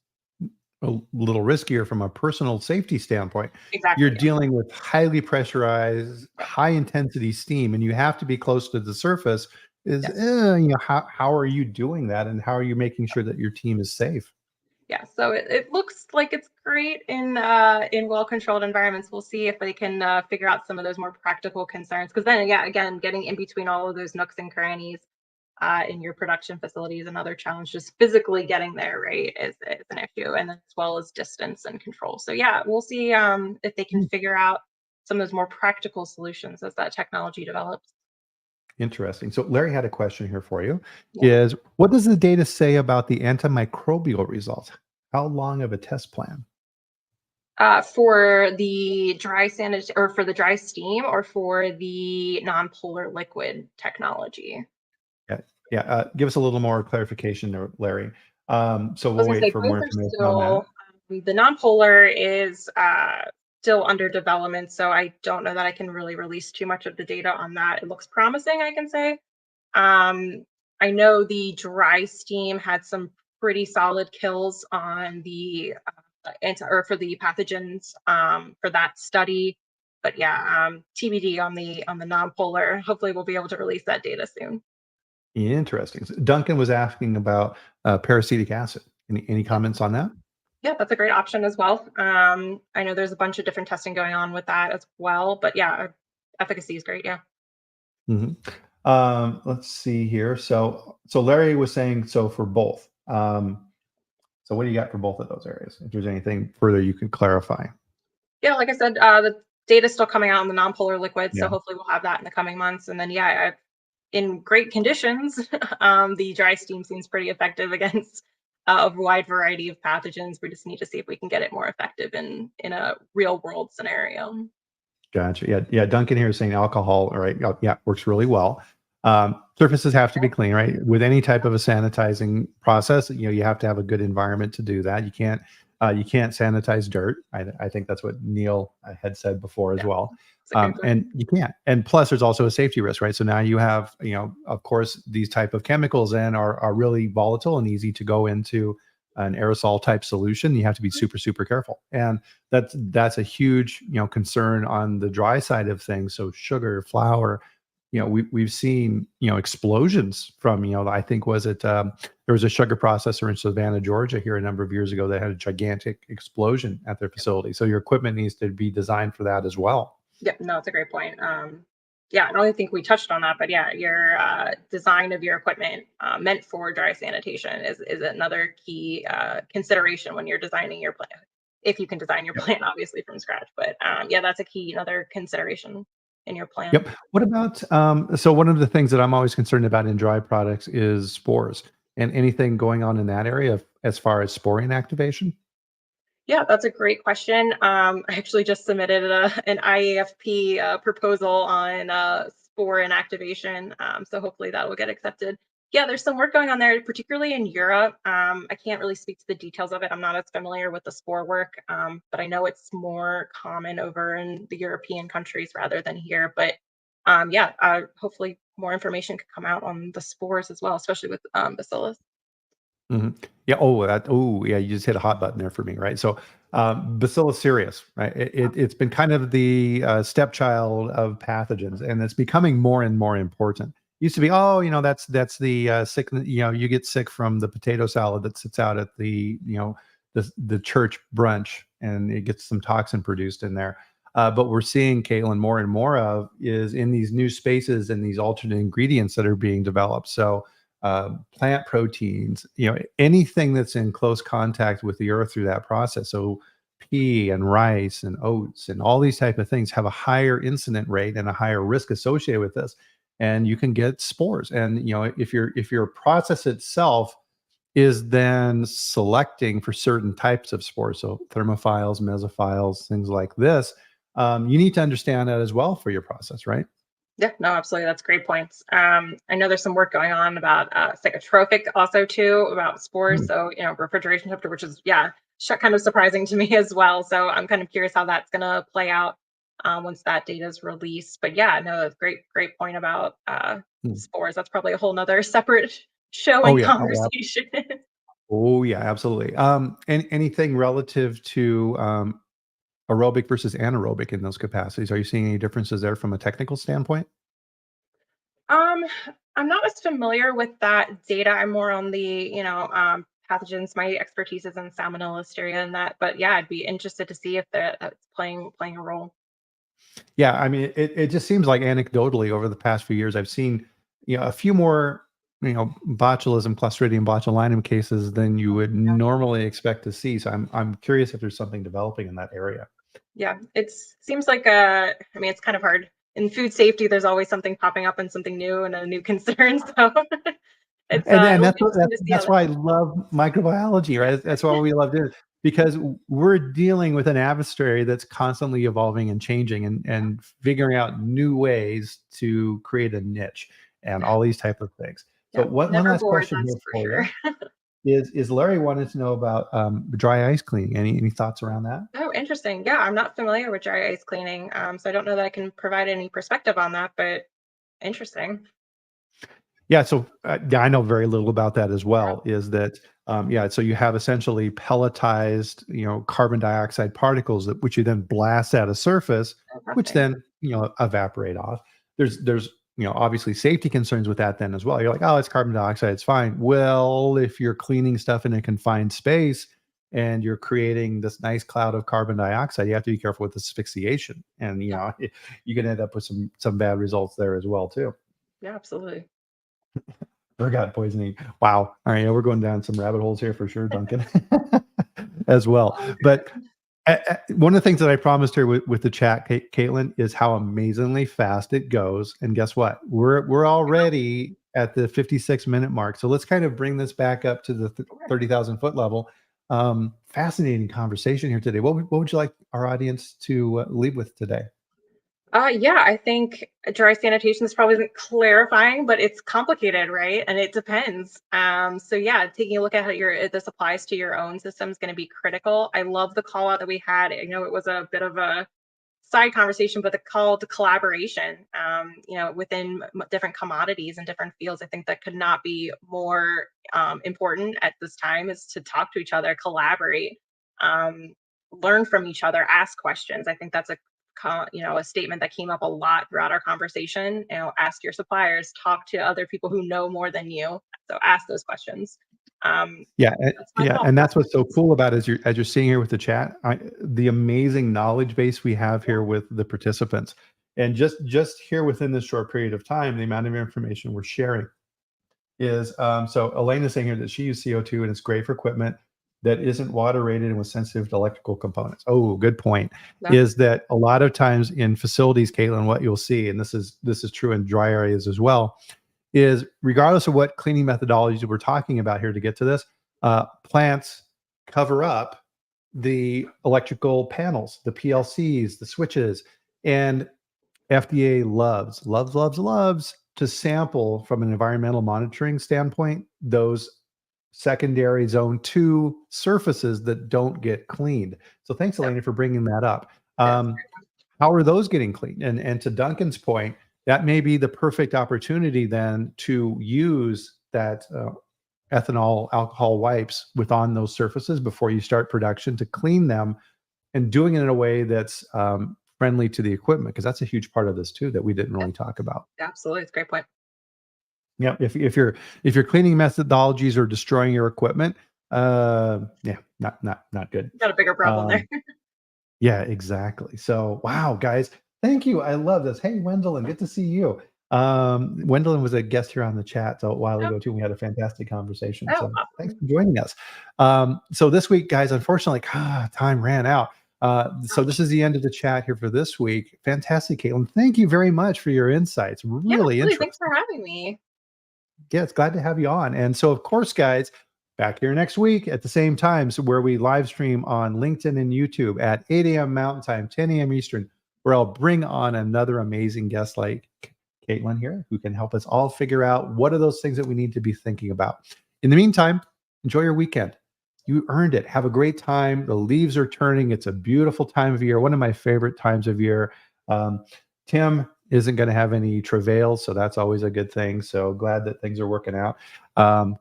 a little riskier from a personal safety standpoint. You're Exactly. Yeah. dealing with highly pressurized, Yep. high intensity steam, and you have to be close to the surface. Yes. How are you doing that, and how are you making sure that your team is safe? Yeah. So it looks like it's great in well controlled environments. We'll see if they can figure out some of those more practical concerns. Because then, yeah, again, getting in between all of those nooks and crannies in your production facility is another challenge. Just physically getting there, right, is an issue, and as well as distance and control. So yeah, we'll see if they can figure out some of those more practical solutions as that technology develops. Interesting. So Larry had a question here for you. Yeah. Is what does the data say about the antimicrobial results? How long of a test plan? For the dry sanit or for the dry steam or for the non-polar liquid technology. Yeah, yeah. Give us a little more clarification there, Larry. So I we'll was gonna wait say for both more are information on that. still the non-polar is still under development, so I don't know that I can really release too much of the data on that. It looks promising, I can say. Um, I know the dry steam had some pretty solid kills on the anti or for the pathogens for that study. But yeah, TBD on the non-polar. Hopefully, we'll be able to release that data soon. Interesting. So Duncan was asking about paracetic acid. Any Yeah, comments on that? yeah, that's a great option as well. I know there's a bunch of different testing going on with that as well. But yeah, efficacy is great. Yeah. Mhm. Let's see here. So Larry was saying so for both. So what do you got for both of those areas? If there's anything further you can clarify. Yeah, like I said, the data's still coming out on the non-polar liquid, so Yeah. hopefully we'll have that in the coming months. And then, yeah, in great conditions, the dry steam seems pretty effective against a wide variety of pathogens. We just need to see if we can get it more effective in a real world scenario. Gotcha. Yeah, yeah. Duncan here is saying alcohol. All right. Yeah, works really well. Surfaces have to be clean, right? With any type of a sanitizing process, you have to have a good environment to do that. You can't sanitize dirt. I think that's what Neil had said before as Yeah, well. it's a great point. And you can't. And plus, there's also a safety risk, right? So now you have, of course, these type of chemicals are really volatile and easy to go into an aerosol type solution. You have to be super, super careful. And that's a huge concern on the dry side of things. So sugar, flour, we've seen explosions from I think was it there was a sugar processor in Savannah, Georgia here a number of years ago that had a gigantic explosion at their facility. So your equipment needs to be designed for that as well. Yep, no, it's a great point. Yeah, I don't even think we touched on that, but yeah, your design of your equipment meant for dry sanitation is another key consideration when you're designing your plant. If you can design your plant, obviously from scratch, but yeah, that's a key another consideration in your plan. Yep. What about so one of the things that I'm always concerned about in dry products is spores and anything going on in that area as far as spore inactivation. Yeah, that's a great question. I actually just submitted an IAFP proposal on spore inactivation, so hopefully that will get accepted. Yeah, there's some work going on there, particularly in Europe. I can't really speak to the details of it. I'm not as familiar with the spore work, but I know it's more common over in the European countries rather than here. But yeah, hopefully more information could come out on the spores as well, especially with bacillus. Mhm. Yeah. Yeah. You just hit a hot button there for me, right? So, Bacillus cereus, right? It's been kind of the stepchild of pathogens, and it's becoming more and more important. Used to be, oh, that's the sick. You get sick from the potato salad that sits out at the church brunch, and it gets some toxin produced in there. But we're seeing, Caitlin, more and more of is in these new spaces and these alternate ingredients that are being developed. So plant proteins, anything that's in close contact with the earth through that process. So pea and rice and oats and all these type of things have a higher incident rate and a higher risk associated with this. And you can get spores. And if your process itself is then selecting for certain types of spores, so thermophiles, mesophiles, things like this, you need to understand that as well for your process, right? Yeah, no, absolutely. That's great points. I know there's some work going on about psychotropic also too, about spores. Hmm. So, refrigeration temperature, which is, yeah, kind of surprising to me as well. So I'm kind of curious how that's going to play out once that data is released. But yeah, no, that's great point about Hmm. spores. That's probably a whole nother separate show Oh and yeah. conversation. Oh yeah, absolutely. And anything relative to aerobic versus anaerobic in those capacities? Are you seeing any differences there from a technical standpoint? Um, I'm not as familiar with that data. I'm more on the, pathogens. My expertise is in Salmonella, Listeria, and that. But yeah, I'd be interested to see if that's playing a role. Yeah, I mean, it just seems like anecdotally over the past few years, I've seen, a few more, botulism, Clostridium botulinum cases than you would Yeah, normally expect to see. So I'm curious if there's something developing in that area. yeah. It seems like I mean, it's kind of hard in food safety. There's always something popping up and something new and a new concern. So it's And it'll that's be what interesting to see how that's that. why I love microbiology, right? That's why we love it, because we're dealing with an adversary that's constantly evolving and changing and figuring out new ways to create a niche and Yeah, all these type of things. So yeah. one Never last bored, question that's here for for you sure. is Larry wanted to know about dry ice cleaning. Any thoughts around that? Oh, interesting. Yeah, I'm not familiar with dry ice cleaning, so I don't know that I can provide any perspective on that, but interesting. Yeah, so yeah, I know very little about that as Yeah, well. Is that yeah? So you have essentially pelletized, carbon dioxide particles that which you then blast at a surface, which interesting. then evaporate off. There's obviously safety concerns with that then as well. You're like, oh, it's carbon dioxide, it's fine. Well, if you're cleaning stuff in a confined space and you're creating this nice cloud of carbon dioxide, you have to be careful with asphyxiation, and Yeah, you can end up with some bad results there as well too. yeah, absolutely. Ergot poisoning. Wow. All right, yeah, we're going down some rabbit holes here for sure, Duncan, as well. All But good. one of the things that I promised her with the chat, Caitlin, is how amazingly fast it goes. And guess what? We're already at the 56-minute mark. So let's kind of bring this back up to the Sure. 30,000 foot level. Fascinating conversation here today. What would you like our audience to leave with today? Yeah, I think dry sanitation is probably isn't clarifying, but it's complicated, right? And it depends. So yeah, taking a look at how this applies to your own system is going to be critical. I love the call out that we had. I know it was a bit of a side conversation, but the call to collaboration, within different commodities and different fields, I think that could not be more important at this time is to talk to each other, collaborate, um, learn from each other, ask questions. I think that's a statement that came up a lot throughout our conversation. Ask your suppliers, talk to other people who know more than you. So ask those questions. Um, Yeah, that's my yeah, thought and that's what's so process. cool about it is as you're seeing here with the chat, the amazing knowledge base we have here with the participants, and just here within this short period of time, the amount of information we're sharing is so Elaine is saying here that she used CO2 and it's great for equipment that isn't water rated and was sensitive to electrical components. Oh, good point. Yeah, Is that a lot of times in facilities, Caitlin, what you'll see, and this is true in dry areas as well, is regardless of what cleaning methodologies we're talking about here to get to this, plants cover up the electrical panels, the PLCs, the switches, and FDA loves to sample from an environmental monitoring standpoint those secondary zone 2 surfaces that don't get cleaned. So thanks, yeah, Elena, for bringing that up. yeah. How are those getting cleaned? And to Duncan's point, that may be the perfect opportunity then to use that ethanol alcohol wipes with on those surfaces before you start production to clean them, and doing it in a way that's friendly to the equipment, because that's a huge part of this too that we didn't Yeah, really talk about. absolutely. It's a great point. Yeah, if your cleaning methodologies are destroying your equipment, yeah, not good. Got a bigger problem there. Um, Yeah, exactly. So, wow, guys, thank you. I love this. Hey, Wendelin, good to see you. Wendelin was a guest here on the chat a while Oh, ago too. We had a fantastic conversation. oh, So thanks awesome. for joining us. So this week, guys, unfortunately, time ran out. So this is the end of the chat here for this week. Fantastic, Caitlin. Thank you very much for your insights. Yeah, Really absolutely. Thanks for interesting. having me. Yeah, it's glad to have you on. And so, of course, guys, back here next week at the same time, so where we live stream on LinkedIn and YouTube at 8 a.m. Mountain Time, 10 a.m. Eastern, where I'll bring on another amazing guest like Caitlin here, who can help us all figure out what are those things that we need to be thinking about. In the meantime, enjoy your weekend. You earned it. Have a great time. The leaves are turning. It's a beautiful time of year, one of my favorite times of year. Um, Tim isn't going to have any travails, so that's always a good thing. So glad that things are working out.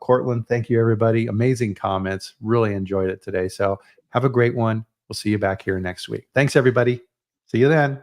Cortland, thank you, everybody. Amazing comments. Really enjoyed it today. So have a great one. We'll see you back here next week. Thanks, everybody. See you then.